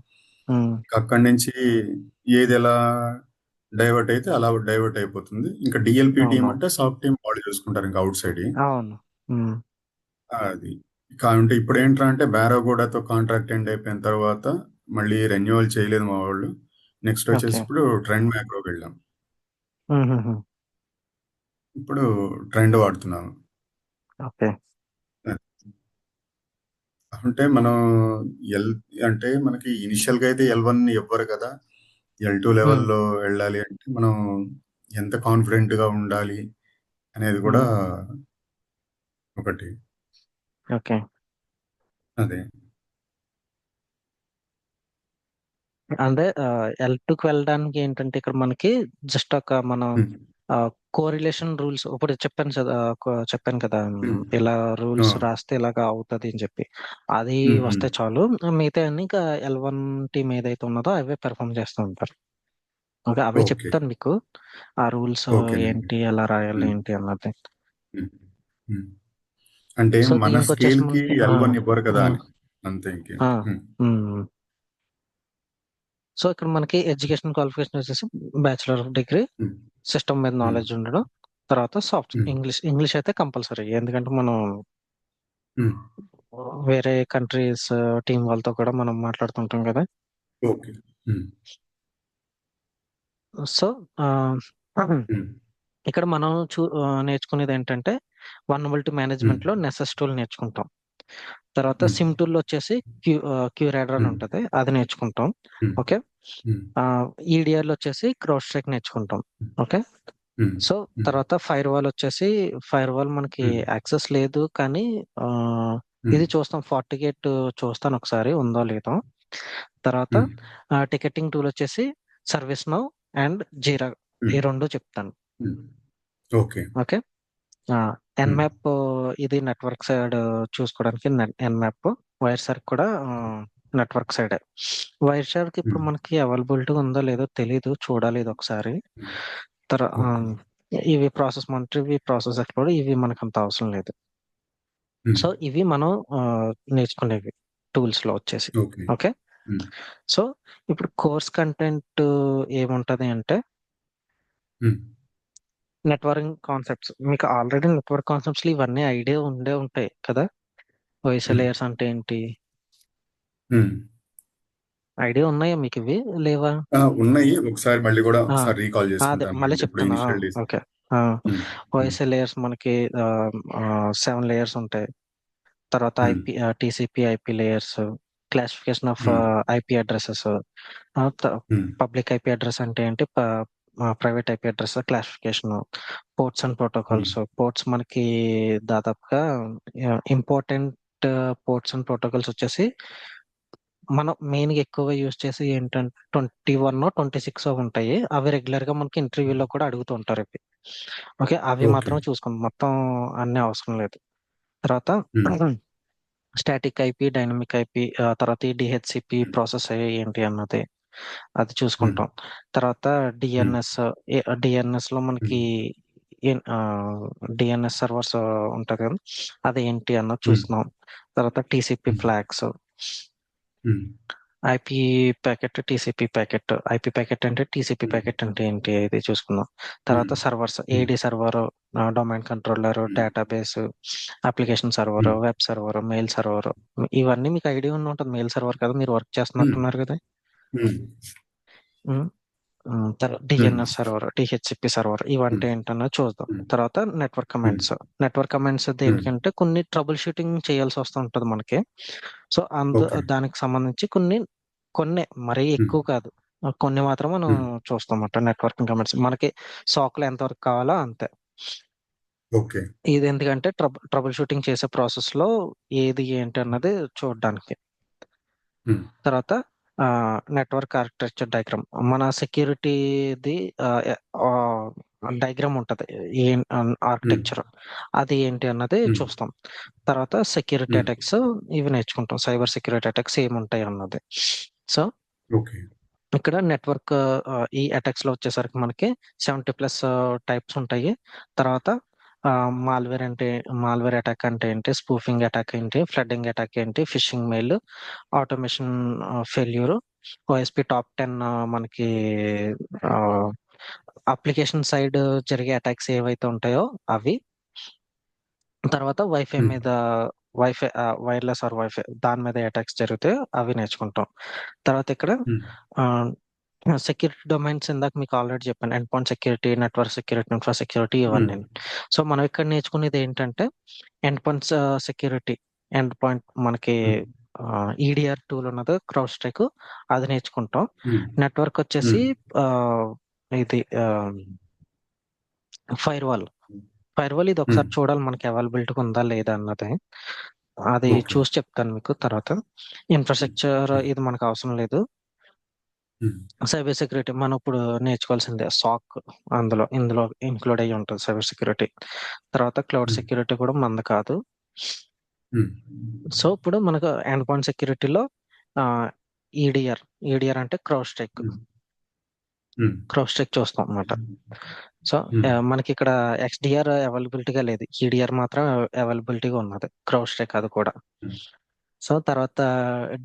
ఉమ్. ఇంకా అక్కడి నుంచి ఏది ఎలా డైవర్ట్ అయితే అలా డైవర్ట్ అయిపోతుంది. ఇంకా డిఎల్పి టీం అవును. అంటే సాఫ్ట్ టీం వాళ్ళు చూసుకుంటారు ఇంకా అవుట్ సైడ్. అవును. ఉమ్. అది అంటే ఇప్పుడు ఏంట్రా అంటే బారాగూడతో కాంట్రాక్ట్ ఎండ్ అయిపోయిన తర్వాత మళ్ళీ రెన్యువల్ చేయలేదు మా వాళ్ళు. నెక్స్ట్ వచ్చేసి ఓకే. ఇప్పుడు ట్రెండ్ మ్యాక్రోకి వెళ్ళాం. ఉహుహు. ఇప్పుడు ట్రెండ్ వాడుతున్నాను. ఓకే. అంటే మనం ఎల్ అంటే మనకి ఇనిషియల్ గా అయితే L1 ఇవ్వరు కదా. L2 ఉమ్. లెవెల్లో వెళ్ళాలి అంటే మనం ఎంత కాన్ఫిడెంట్ గా ఉండాలి అనేది కూడా ఉమ్. ఒకటి. ఓకే. అదే. అంటే L2కి వెళ్ళడానికి ఏంటంటే ఇక్కడ మనకి జస్ట్ ఒక మనం ఉమ్, కోరిలేషన్ రూల్స్ ఇప్పుడు చెప్పాను కదా. చెప్పాను కదా, ఉమ్, ఇలా ఆ, రూల్స్ రాస్తే ఇలాగా అవుతుంది అని చెప్పి. అది ఉమ్, ఉమ్. వస్తే చాలు. మిగతా అన్ని ఇంకా L1 టీమ్ ఏదైతే ఉన్నదో అవే పెర్ఫామ్ చేస్తూ ఉంటారు. ఓకే, అవే ఓకే. చెప్తాను మీకు ఆ రూల్స్ ఓకేనండి. ఏంటి, ఎలా రాయాలి ఉమ్, ఏంటి అన్నది. ఉమ్, ఉమ్. అంటే సో మన దీనికి వచ్చేసి స్కేల్ కి మనకి L1 ఇవ్వరు కదా అని, అంతే ఇంకేం. ఆ, ఉమ్, ఉమ్. సో ఇక్కడ మనకి ఎడ్యుకేషన్ క్వాలిఫికేషన్ వచ్చేసి bachelor of degree, um, system మీద ఉమ్, నాలెడ్జ్ ఉండడం, తర్వాత సాఫ్ట్ ఉమ్, ఇంగ్లీష్ అయితే కంపల్సరీ, ఎందుకంటే మనం ఉమ్. వేరే కంట్రీస్ టీం వాళ్ళతో కూడా మనం మాట్లాడుతుంటాం కదా. ఓకే. ఉమ్, సో ఉమ్, ఇక్కడ మనం నేర్చుకునేది ఏంటంటే వల్నరబిలిటీ ఉమ్, మేనేజ్మెంట్ లో నెసెస్ టూల్ నేర్చుకుంటాం. తర్వాత ఉమ్, సిమ్ టూల్ వచ్చేసి క్యూరాడర్ అని ఉమ్, ఉంటుంది, అది నేర్చుకుంటాం. ఉమ్, ఓకే. ఉమ్, ఈడిఆర్ లో వచ్చేసి క్రౌడ్ స్ట్రైక్ నేర్చుకుంటాం. ఓకే. ఉమ్, సో ఉమ్, తర్వాత ఫైర్ వాల్ వచ్చేసి, ఫైర్ వాల్ మనకి ఉమ్, యాక్సెస్ లేదు కానీ ఉమ్, ఇది చూస్తాం, ఫార్టిగేట్ చూస్తాను ఒకసారి ఉందో లేదో. తర్వాత ఉమ్, టికెటింగ్ టూల్ వచ్చేసి సర్వీస్ నౌ అండ్ జీరా, ఉమ్, ఈ రెండు చెప్తాను. ఉమ్. ఓకే. ఓకే. ఉమ్, ఎన్మ్యాప్ ఇది నెట్వర్క్ సైడ్ చూసుకోవడానికి. ఎన్మ్యాప్ వైర్ షార్క్ కూడా నెట్వర్క్ సైడ్. వైర్ షార్క్ ఇప్పుడు ఉమ్, మనకి అవైలబిలిటీ ఉందో లేదో తెలీదు, చూడాలి ఇది ఒకసారి. ఉమ్. తర్వా ఓకే. ఇవి ప్రాసెస్ మానిటర్, ఇవి ప్రాసెస్ ఎక్స్ప్లోర్, ఇవి మనకు అంత అవసరం లేదు. ఉమ్, సో ఇవి మనం నేర్చుకునేవి టూల్స్ లో వచ్చేసి. ఓకే. ఓకే. ఉమ్, సో ఇప్పుడు కోర్స్ కంటెంట్ ఏముంటది అంటే ఉమ్, నెట్వర్కింగ్ కాన్సెప్ట్స్. మీకు ఆల్రెడీ నెట్వర్క్ కాన్సెప్ట్స్ ఇవన్నీ ఐడియా ఉండే ఉంటాయి కదా. వైసల్ ఉమ్, లేయర్స్ అంటే ఏంటి, ఉమ్. ఐడియా ఉన్నాయా మీకు ఇవి, లేవా? ఉన్నాయి. ఒకసారి మళ్ళీ కూడా ఆ, ఒకసారి రీకాల్ అదే చేసుకుంటాను మళ్ళీ అంటే ఇప్పుడు చెప్తాను. Initial days. Okay. Um, um, OSA layers మనకి 7 లేయర్స్ ఉంటాయి. తర్వాత um, IP TCP IP layers, classification of um, IP addresses, um, public IP address అంటే ఏంటి, private IP address classification, ports and um, protocols. Ports మనకి దాదాపుగా important ports and protocols వచ్చేసి మనం main గా ఎక్కువగా యూజ్ చేసి ఏంటంటే 21 26 ఉంటాయి. అవి రెగ్యులర్ గా మనకి ఇంటర్వ్యూలో కూడా అడుగుతూ ఉంటారు ఇవి. ఓకే, అవి ఓకే. మాత్రం చూసుకోండి, మొత్తం అన్ని అవసరం లేదు. తర్వాత ఉమ్, స్టాటిక్ ఐపీ, డైనమిక్ ఐపీ, తర్వాత ఈ డిహెచ్సిపి ఉమ్, ప్రాసెస్ ఏంటి అన్నది అది ఉమ్, చూసుకుంటాం. తర్వాత ఉమ్, డిఎన్ఎస్, డిఎన్ఎస్ లో మనకి ఉమ్, డిఎన్ఎస్ సర్వర్స్ ఉంటది కదా, అది ఏంటి అన్నది ఉమ్, చూస్తున్నాం. తర్వాత TCP um, flags, um, IP packet, TCP packet. IP packet అంటే టీసీపీ ఉమ్, ప్యాకెట్ అంటే ఏంటి ఇది చూసుకుందాం. ఉమ్, తర్వాత servers, um, AD server, domain controller, um, database, application server, um, web server, mail server. ఇవన్నీ మీకు ఐడియా ఉండి ఉంటుంది. మెయిల్ సర్వర్ కదా మీరు వర్క్ ఉమ్, చేస్తున్నట్టున్నారు కదా. ఉమ్, తర్వాత ఉమ్, డిఎన్ఎస్ సర్వర్, డిహెచ్సిపి సర్వర్, ఇవంటే ఉమ్, ఏంటన్నది చూద్దాం. ఉమ్, తర్వాత network um, comments. Network comments ఉమ్, దేనికంటే కొన్ని ట్రబుల్ షూటింగ్ చేయాల్సి వస్తుంటది మనకి. So okay. దానికి సంబంధించి కొన్ని మరీ ఉమ్, ఎక్కువ కాదు, కొన్ని మాత్రం మనం ఉమ్, చూస్తామట నెట్వర్కింగ్ కమెంట్స్. మనకి సాక్లో ఎంతవరకు కావాలో అంతే. ఓకే. ఇది ఎందుకంటే ట్రబుల్ షూటింగ్ చేసే ప్రాసెస్ లో ఏది ఏంటి అన్నది చూడడానికి. ఉమ్, తర్వాత నెట్వర్క్ ఆర్కిటెక్చర్ డయాగ్రామ్, మన సెక్యూరిటీది డయాగ్రామ్ ఉంటుంది, ఏ ఉమ్, ఆర్కిటెక్చర్ అది ఏంటి అన్నది ఉమ్, చూస్తాం. తర్వాత సెక్యూరిటీ ఉమ్, అటాక్స్, ఇవి నేర్చుకుంటాం. సైబర్ సెక్యూరిటీ అటాక్స్ ఏముంటాయి అన్నది. So okay. ఇక్కడ నెట్వర్క్ ఈ అటాక్స్ లో వచ్చేసరికి మనకి 70+ టైప్స్ ఉంటాయి. తర్వాత మాల్వేర్ అంటే, మాల్వేర్ అటాక్ అంటే ఏంటి, స్పూఫింగ్ అటాక్ ఏంటి, ఫ్లడ్డింగ్ అటాక్ ఏంటి, fishing mail, automation failure, OSP top 10 మనకి అప్లికేషన్ సైడ్ జరిగే అటాక్స్ ఏవైతే ఉంటాయో అవి. తర్వాత వైఫై ఉమ్, మీద, వైఫై వైర్లెస్ ఆర్ వైఫై దాని మీద అటాక్స్ జరిగితే అవి నేర్చుకుంటాం. తర్వాత ఇక్కడ ఉమ్, సెక్యూరిటీ డొమైన్స్ ఇందాక మీకు ఆల్రెడీ చెప్పాను, end point security, network security, infra security, um, ఇవన్నీ. సో మనం ఇక్కడ నేర్చుకునేది ఏంటంటే end point security. End point మనకి ఉమ్, ఈడిఆర్ టూల్ ఉన్నది, క్రౌడ్ స్ట్రైక్, అది నేర్చుకుంటాం. ఉమ్, నెట్వర్క్ వచ్చేసి ఉమ్, ఆ, ఇది ఫైర్ వాల్. ఫైర్ వాల్ ఇది ఉమ్, ఒకసారి చూడాలి మనకి అవైలబిలిటీ ఉందా లేదా అన్నది, అది ఓకే. చూసి చెప్తాను మీకు తర్వాత. ఇన్ఫ్రాస్ట్రక్చర్ ఉమ్, ఇది మనకు అవసరం లేదు. ఉమ్, సైబర్ సెక్యూరిటీ మనం ఇప్పుడు నేర్చుకోవాల్సిందే, సాక్ ఇందులో ఇంక్లూడ్ అయ్యి ఉంటుంది సైబర్ సెక్యూరిటీ. తర్వాత క్లౌడ్ ఉమ్, సెక్యూరిటీ కూడా మంది కాదు. ఉమ్, సో ఇప్పుడు మనకు ఎండ్ పాయింట్ సెక్యూరిటీలో ఈడిఆర్, ఈడిఆర్ అంటే క్రౌడ్ స్ట్రైక్, ఉమ్, ఉమ్, క్రౌడ్ స్ట్రైక్ చూస్తాం అన్నమాట. సో ఉమ్, మనకి ఇక్కడ ఎక్స్డిఆర్ అవైలబిలిటీగా లేదు, ఈడిఆర్ మాత్రం అవైలబిలిటీగా ఉన్నది, క్రౌడ్ స్ట్రైక్ అది కూడా. ఉమ్, సో తర్వాత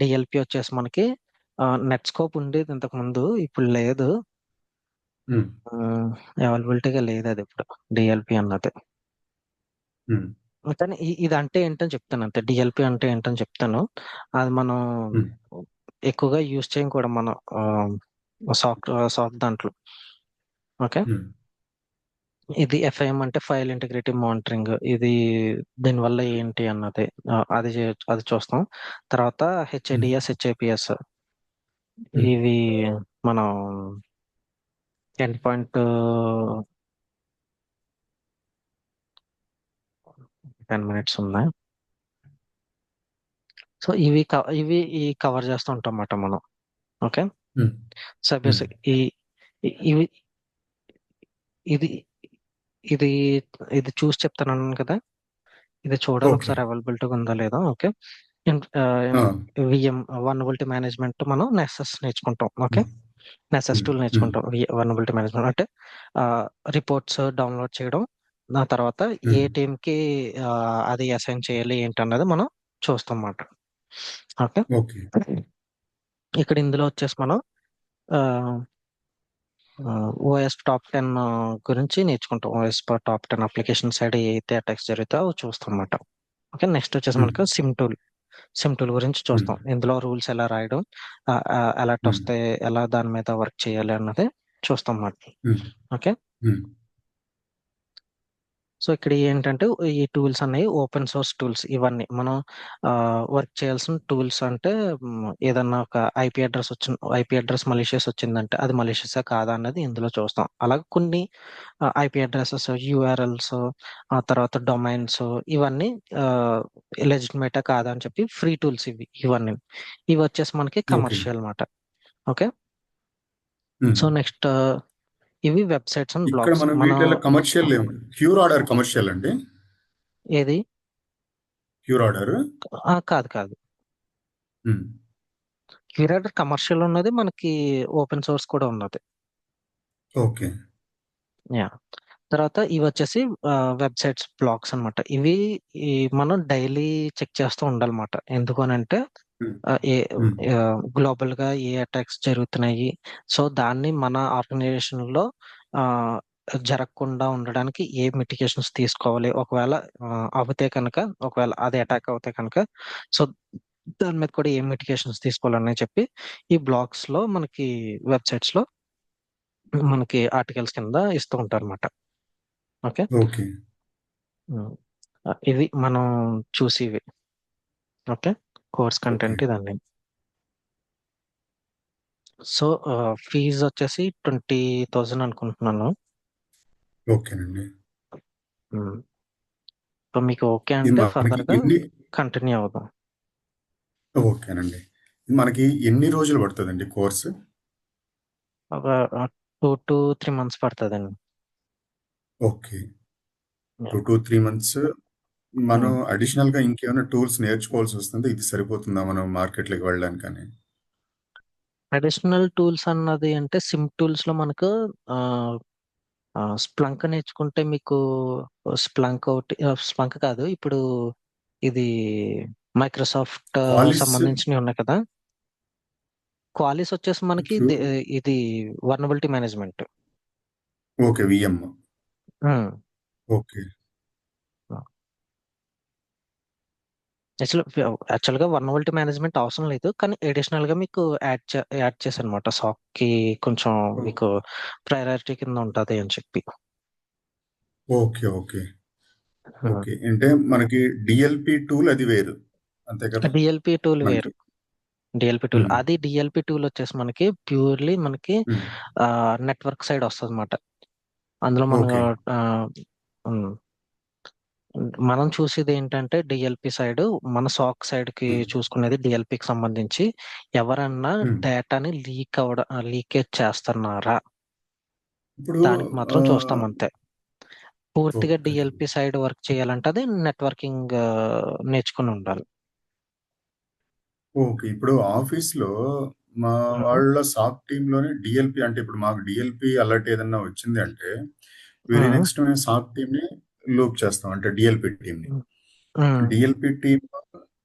డిఎల్పి వచ్చేసి మనకి నెట్ స్కోప్ ఉండేది ఇంతకు ముందు, ఇప్పుడు లేదు, ఉమ్, అవైలబిలిటీగా లేదు అది ఇప్పుడు, డిఎల్పి అన్నది. ఉమ్, కానీ ఇది అంటే ఏంటని చెప్తాను అంతే, డిఎల్పి అంటే ఏంటని చెప్తాను. అది మనం ఉమ్, ఎక్కువగా యూజ్ చేయం కూడా మనం సాఫ్ట్ దాంట్లో. ఓకే, ఉమ్, ఇది ఎఫ్ఐఎం అంటే ఫైల్ ఇంటిగ్రిటీ మానిటరింగ్, ఇది దీనివల్ల ఏంటి అన్నది అది చూస్తాం. తర్వాత ఉమ్, హెచ్ఐడిఎస్, హెచ్ఐపిఎస్, ఉమ్, ఇవి మనం ఎండ్ పాయింట్ 10 minutes ఉన్నాయి. సో ఇవి కవర్ చేస్తూ ఉంటాం అన్నమాట మనం. ఓకే, ఉమ్, సో ఉమ్, బేసిక్ ఇవి ఇది ఇది ఇది చూసి చెప్తాను కదా, ఇది చూడాలి ఓకే. ఒకసారి అవైలబిలిటీగా ఉందా లేదా. ఓకే, ఆ, విఎం వల్నరబిలిటీ మేనేజ్మెంట్ మనం నెసెస్ నేర్చుకుంటాం. ఓకే, ఉమ్, నెసెస్ ఉమ్, టూల్ ఉమ్, నేర్చుకుంటాం. వల్నరబిలిటీ మేనేజ్మెంట్ అంటే రిపోర్ట్స్ డౌన్లోడ్ చేయడం, ఆ తర్వాత ఏ ఉమ్, టీంకి అది అసైన్ చేయాలి ఏంటి అన్నది మనం చూస్తాం అన్నమాట. Okay, okay. ఇక్కడ ఇందులో వచ్చేసి మనం ఓఎస్ టాప్ 10 గురించి నేర్చుకుంటాం. టాప్ 10 అప్లికేషన్ సైడ్ అయితే అటాక్స్ జరుగుతాయో అవి చూస్తాం అన్నమాట. ఓకే, నెక్స్ట్ వచ్చేసి ఉమ్, మనకు సిమ్ టూల్ గురించి ఉమ్, చూస్తాం. ఇందులో రూల్స్ ఎలా రాయడం, అలర్ట్ ఉమ్, వస్తే ఎలా దాని మీద వర్క్ చేయాలి అన్నది చూస్తాం అన్నమాట. ఉమ్, ఓకే, ఉమ్, సో ఇక్కడ ఏంటంటే ఈ టూల్స్ అనేవి ఓపెన్ సోర్స్ టూల్స్. ఇవన్నీ మనం వర్క్ చేయాల్సిన టూల్స్. అంటే ఏదన్నా ఒక ఐపీ అడ్రస్ మలిషియస్ వచ్చిందంటే అది మలిషియసా కాదా అన్నది ఇందులో చూస్తాం. అలాగే కొన్ని ఐపీ అడ్రసెస్, యూఆర్ఎల్స్, ఆ తర్వాత డొమైన్స్, ఇవన్నీ లెజిటిమేటా కాదా అని చెప్పి ఫ్రీ టూల్స్ ఇవన్నీ. ఇవి వచ్చేసి మనకి ఓకే. కమర్షియల్ అన్నమాట. ఓకే. సో నెక్స్ట్ ఇవి వెబ్సైట్స్ అండ్ ఇక్కడ బ్లాగ్స్. మనం మనం వీటిలో కమర్షియల్ ఏమి క్యూర్ ఆర్డర్ కమర్షియల్ అండి? ఏది క్యూర్ ఆర్డర్. కాదు కాదు. క్యూరేటర్ కమర్షియల్ ఉన్నది, మనకి ఓపెన్ సోర్స్ కూడా ఉన్నది. ఓకే. యా. తర్వాత ఇవి వచ్చేసి వెబ్సైట్స్, బ్లాగ్స్ అన్నమాట. ఇవి మనం డైలీ చెక్ చేస్తూ ఉండాలన్నమాట. ఎందుకు అని అంటే ఏ గ్లోబల్ గా ఏ అటాక్స్ జరుగుతున్నాయి, సో దాన్ని మన ఆర్గనైజేషన్ లో ఆ, జరగకుండా ఉండడానికి ఏ మిటిగేషన్స్ తీసుకోవాలి, ఒకవేళ అవుతే కనుక, ఒకవేళ అది అటాక్ అవుతే కనుక, సో దాని మీద కూడా ఏ మిటిగేషన్స్ తీసుకోవాలని చెప్పి ఈ బ్లాగ్స్ లో మనకి, వెబ్సైట్స్ లో మనకి ఆర్టికల్స్ కింద ఇస్తూ ఉంటారు అనమాట. ఓకే. ఓకే. ఇవి మనం చూసివి. ఓకే. Course okay. కంటెంట్ ఇదండి. సో ఫీజు వచ్చేసి 20,000 అనుకుంటున్నాను. ఓకేనండి. సో మీకు ఓకే ఇది అంటే మనకి ఫర్దర్ గా ఎన్ని కంటిన్యూ అవుదాం. ఓకేనండి. ఇది మనకి ఎన్ని రోజులు పడుతుందండి కోర్సు? ఒక 2 to 3 months పడుతుందండి. ఓకే. 2 to 3 months. మనం అడిషనల్ గా ఇంకేమైనా టూల్స్ నేర్చుకోవాల్సి వస్తుందా? ఇది సరిపోతుందా మనం మార్కెట్లోకి వెళ్ళడానికని? అడిషనల్ టూల్స్ అన్నది అంటే సిమ్ టూల్స్ లో మనకు స్ప్లంక్ నేర్చుకుంటే మీకు స్ప్లంక్ ఒకటి, స్ప్లంక్ కాదు ఇప్పుడు, ఇది మైక్రోసాఫ్ట్ క్వాలిస్. సంబంధించినవి ఉన్నాయి కదా. క్వాలిస్ వచ్చేసి మనకి క్యూ ఇది vulnerability management. Okay. VM. Okay. Actual గా వర్నబిలిటీ మేనేజ్మెంట్ అవసరం లేదు, కానీ అడిషనల్ గా మీకు యాడ్ చేశాను అనమాట. సాక్ కి కొంచెం ఓ- మీకు ప్రయారిటీ కింద ఉంటది అని చెప్పి. ఓకే. ఓకే. ఓకే. అంటే మనకి డిఎల్పి టూల్ అది వేరు. అంతే కదా? డిఎల్పి టూల్ మనకి. వేరు. డిఎల్పి టూల్ హ్మ్. అది డిఎల్పి టూల్ వచ్చేసి మనకి ప్యూర్లీ మనకి హ్మ్. నెట్వర్క్ సైడ్ వస్తుంది అనమాట. అందులో మన ఓకే. ఆ, ఉమ్, మనం చూసేది ఏంటంటే డిఎల్పి సైడ్, మన సాక్ సైడ్ కి హ్మ్. చూసుకునేది డిఎల్పికి సంబంధించి ఎవరన్నా హ్మ్. డేటాని లీకేజ్ చేస్తున్నారా, ఇప్పుడు దానికి మాత్రం చూస్తాం అంతే. పూర్తిగా ఓకే. డిఎల్పి సైడ్ వర్క్ చేయాలంటే అది నెట్వర్కింగ్ నేర్చుకుని ఉండాలి. ఓకే. ఇప్పుడు ఆఫీస్‌లో మా ఉమ్, వాళ్ళ సాఫ్ట్ టీమ్‌లోనే డిఎల్పి అంటే ఇప్పుడు మాకు డిఎల్పి అలర్ట్ ఏదన్నా వచ్చింది అంటే వెరీ ఉమ్, నెక్స్ట్ మేము సాఫ్ట్ టీమ్‌ని లూప్ చేస్తాం. అంటే డిఎల్పి టీమ్‌ని. ఉమ్, ఉమ్, డిఎల్పి టీమ్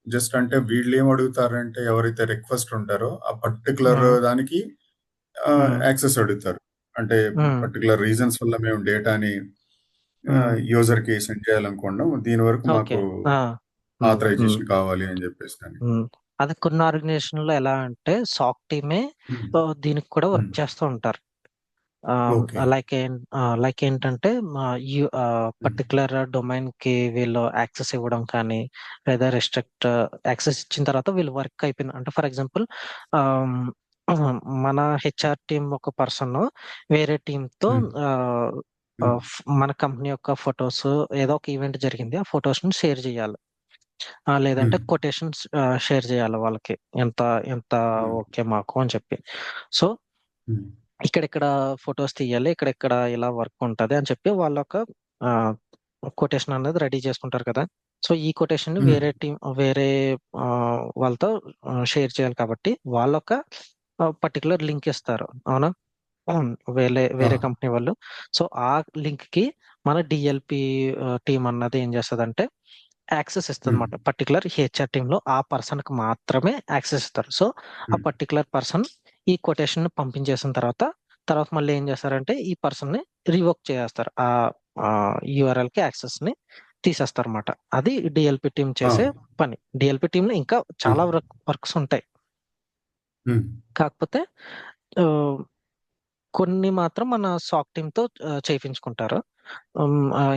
జస్ట్ అంటే వీళ్ళేం అడుగుతారంటే ఎవరైతే రిక్వెస్ట్ ఉంటారో ఆ పర్టిక్యులర్ ఉమ్, దానికి ఉమ్, యాక్సెస్ అడుగుతారు. అంటే ఉమ్, పర్టిక్యులర్ రీజన్స్ వల్ల మేము డేటాని ఉమ్. యూజర్‌కి సెండ్ చేయాలనుకున్నాం. దీని వరకు ఓకే. మాకు ఆ, ఉమ్, ఉమ్, ఆథరైజేషన్ కావాలి అని చెప్పేసని. ఉమ్. అది కొన్ని ఆర్గనైజేషన్ లో ఎలా అంటే సాక్ టీమే హ్మ్. దీనికి కూడా వర్క్ హ్మ్. చేస్తూ ఉంటారు. ఓకే. లైక్ ఏంటంటే హ్మ్. పర్టికులర్ డొమైన్ కి వీళ్ళు యాక్సెస్ ఇవ్వడం కానీ, లేదా రెస్ట్రిక్ట్ యాక్సెస్ ఇచ్చిన తర్వాత వీళ్ళు వర్క్ అయిపోయింది అంటే, ఫర్ ఎగ్జాంపుల్ మన హెచ్ఆర్ టీం ఒక పర్సన్ వేరే టీమ్ తో హ్మ్. హ్మ్. మన కంపెనీ యొక్క ఫొటోస్, ఏదో ఒక ఈవెంట్ జరిగింది, ఆ ఫొటోస్ ని షేర్ చేయాలి. లేదంటే హ్మ్. కొటేషన్స్ షేర్ చేయాలి వాళ్ళకి, ఎంత ఎంత హ్మ్. ఓకే మాకు అని చెప్పి. సో హ్మ్. ఇక్కడిక్కడ ఫొటోస్ తీయాలి, ఇక్కడిక్కడ ఇలా వర్క్ ఉంటది అని చెప్పి వాళ్ళ ఒక కొటేషన్ అనేది రెడీ చేసుకుంటారు కదా. సో ఈ కొటేషన్ ని హ్మ్. వేరే టీం, వేరే ఆ, వాళ్ళతో షేర్ చేయాలి కాబట్టి వాళ్ళు ఒక పర్టికులర్ లింక్ ఇస్తారు, అవునా. అవును. వేరే ఆ! వేరే కంపెనీ వాళ్ళు. సో ఆ లింక్ కి మన డిఎల్పి టీం అన్నది ఏం చేస్తదంటే యాక్సెస్ ఇస్తుంది హ్మ్. అనమాట. పర్టికులర్ హెచ్ఆర్ టీమ్ లో ఆ పర్సన్ కి మాత్రమే యాక్సెస్ ఇస్తారు. సో ఆ హ్మ్. పర్టికులర్ పర్సన్ ఈ కొటేషన్ ని పంపించేసిన తర్వాత, మళ్ళీ ఏం చేస్తారంటే ఈ పర్సన్ ని రివోక్ చేస్తారు, ఆ యూఆర్ఎల్ కి యాక్సెస్ ని తీసేస్తారు అనమాట. అది డిఎల్పి టీం ఆ! చేసే పని. డిఎల్పి టీమ్ లో ఇంకా ఆ! చాలా వర్క్స్ ఉంటాయి. హ్మ్. కాకపోతే ఆ, కొన్ని మాత్రం మన సాక్ టీమ్ తో చేయించుకుంటారు.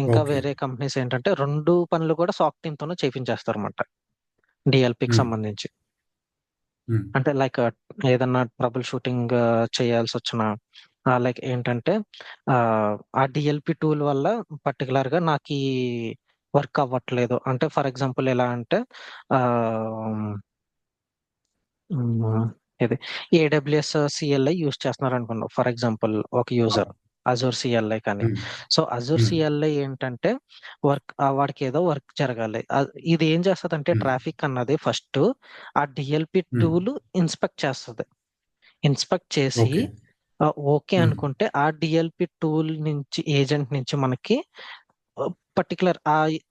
ఇంకా ఓకే. వేరే కంపెనీస్ ఏంటంటే 2 పనులు కూడా సాక్ టీమ్‌తోనే చేపించేస్తారన్నమాట. డీఎల్‌పీకి హ్మ్. సంబంధించి. హ్మ్. అంటే లైక్ ఏదన్నా ట్రబుల్ షూటింగ్ చేయాల్సొచ్చినా లైక్ ఏంటంటే ఆ డీఎల్‌పీ టూల్ వల్ల పర్టిక్యులర్‌గా నాకీ వర్క్ అవ్వట్లేదు. అంటే ఫర్ ఎగ్జాంపుల్ ఎలా అంటే ఆహ్, హ్మ్. ఇది ఏడబ్ల్యూఎస్ సీఎల్ఐ యూజ్ చేస్తున్నారనుకుందాం ఫర్ ఎగ్జాంపుల్ ఒక ఆ! యూజర్. అజూర్ సీఎల్ఐ కానీ. హ్మ్. సో, అజూర్ హ్మ్. సీఎల్ఐ ఏంటంటే వాడికేదో వర్క్ జరగాలి. ఇది ఏం చేస్తదంటే హ్మ్. ట్రాఫిక్ అన్నది ఫస్టు ఆ డీఎల్‌పీ హ్మ్. టూల్ ఇన్స్‌పెక్ట్ చేస్తది. ఇన్స్‌పెక్ట్ చేసి ఓకే. ఓకే హ్మ్. అనుకుంటే ఆ డీఎల్‌పీ టూల్ నుంచి ఏజెంట్ నుంచి మనకి పర్టిక్యులర్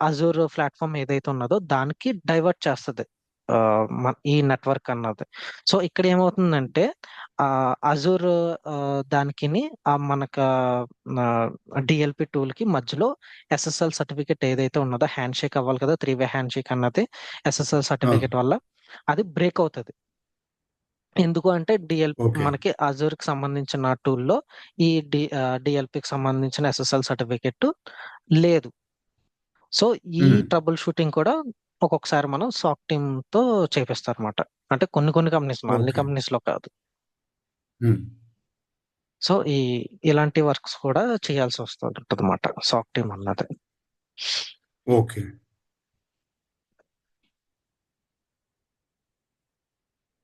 అజూర్ ప్లాట్‌ఫార్మ్ ఏదైతే ఉన్నదో దానికి డైవర్ట్ చేస్తది. ఈ నెట్వర్క్ అన్నది. సో, ఇక్కడ ఏమవుతుందంటే అజూర్ దానికిని మనకా ఆహ్, డీఎల్‌పీ టూల్‌కి మధ్యలో ఎస్ఎస్ఎల్ సర్టిఫికేట్ ఏదైతే ఉన్నదో హ్యాండ్‌షేక్ అవ్వాలి కదా! 3 వే హ్యాండ్‌షేక్ అన్నది ఎస్ఎస్ఎల్ ఆ! సర్టిఫికేట్ వల్ల అది బ్రేక్ అవుతది. ఎందుకు అంటే ఓకే. మనకి అజూర్‌కి సంబంధించిన టూల్‌లో ఈ డీఎల్‌పీకి సంబంధించిన ఎస్ఎస్ఎల్ సర్టిఫికేట్ లేదు. సో, ఈ హ్మ్. ట్రబుల్ షూటింగ్ కూడా ఒక్కొక్కసారి మనం సాక్ టీమ్‌తో చేపిస్తారన్నమాట. అంటే కొన్ని కొన్ని కంపెనీస్‌లో అన్ని ఓకే. కంపెనీస్‌లో కాదు. హ్మ్. సో, ఇలాంటి వర్క్స్ కూడా చేయాల్సి వస్తుంటదన్నమాట సాక్ టీమ్ అన్నది. ఓకే.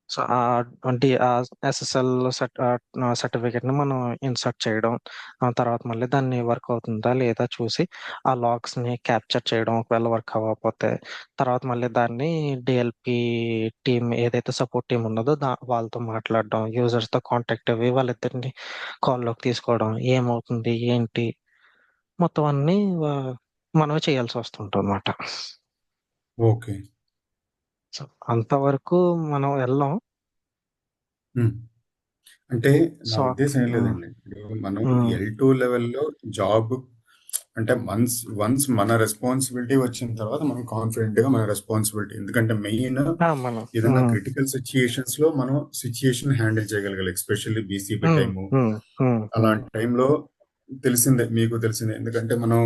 సో, అంటే ఎస్ఎస్ఎల్ సర్టిఫికేట్‌ని మనం ఇన్సర్ట్ చేయడం. తర్వాత మళ్ళీ దాన్ని వర్క్ అవుతుందా లేదా చూసి ఆ లాగ్స్‌ని క్యాప్చర్ చేయడం. ఒకవేళ వర్క్ అవ్వకపోతే తర్వాత మళ్ళీ దాన్ని డీఎల్‌పీ టీమ్ ఏదైతే సపోర్ట్ టీమ్ ఉన్నదో వాళ్ళతో మాట్లాడడం. యూజర్స్‌తో కాంటాక్ట్ అవ్వి వాళ్ళిద్దరిని కాల్‌లోకి తీసుకోవడం. ఏమవుతుంది? ఏంటి? మొత్తం అన్నీ మనమే చేయాల్సి వస్తుంటదన్నమాట. ఓకే. సో, అంతవరకు మనం వెళ్ళం. హ్మ్. అంటే నా సో ఉద్దేశ్యం ఏం హ్మ్. లేదండి. ఇప్పుడు మనం హ్మ్. ఎల్2 లెవెల్‌లో జాబ్ అంటే వన్స్ మన రెస్పాన్సిబిలిటీ వచ్చిన తర్వాత మనం కాన్ఫిడెంట్‌గా మన రెస్పాన్సిబిలిటీ ఎందుకంటే మెయిన్ మనం ఏదన్నా క్రిటికల్ సిట్యుయేషన్స్‌లో మనం సిట్యుయేషన్ హ్యాండిల్ చేయగలగాలి. ఎస్పెషల్లీ బీసీపీ హ్మ్. టైము. హ్మ్. హ్మ్. హ్మ్. అలాంటి టైంలో తెలిసిందే మీకు తెలిసిందే. ఎందుకంటే మనం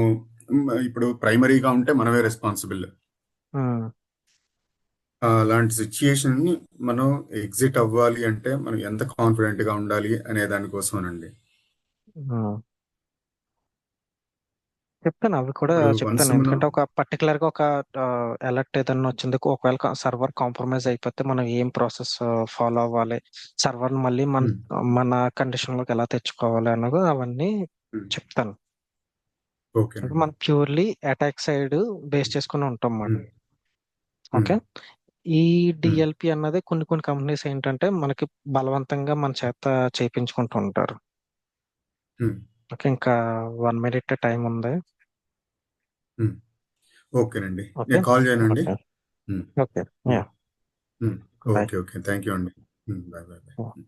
ఇప్పుడు ప్రైమరీగా ఉంటే మనమే రెస్పాన్సిబుల్. హ్మ్. అలాంటి సిట్యుయేషన్‌ని మనం ఎగ్జిట్ అవ్వాలి అంటే మనం ఎంత కాన్ఫిడెంట్‌గా ఉండాలి అనే దాని కోసమేనండి. హ్మ్. చెప్తాను. అవి కూడా ఇప్పుడు వన్స్ చెప్తాను. మనం ఎందుకంటే ఒక పర్టిక్యులర్‌గా ఒక అలర్ట్ ఏదన్నా వచ్చింది. ఒకవేళ సర్వర్ కాంప్రమైజ్ అయిపోతే మనం ఏం ప్రాసెస్ ఫాలో అవ్వాలి? సర్వర్‌ని మళ్ళీ హ్మ్. మన కండిషన్‌లోకి ఎలా తెచ్చుకోవాలి అన్నది అవన్నీ హ్మ్. చెప్తాను. అంటే ఓకేనండి. మనం ప్యూర్‌లీ అటాక్ సైడ్ బేస్ చేసుకొని ఉంటాం మాట. హ్మ్. హ్మ్. ఓకే. ఈ హ్మ్. డీఎల్‌పీ అన్నది కొన్ని కొన్ని కంపెనీస్ ఏంటంటే మనకి బలవంతంగా మన చేత చేపించుకుంటూ ఉంటారు. హ్మ్. ఓకే. ఇంకా 1 మినిట్ టైమ్ ఉంది. హ్మ్. ఓకేనండి. ఓకే. నేను కాల్ చేయనండి? ఓకే. హ్మ్. ఓకే. హ్మ్. యాహ్! హ్మ్. By. Okay. Okay. Thank you అండి. హ్మ్. బాయ్. బాయ్. బాయ్. యాహ్! హ్మ్.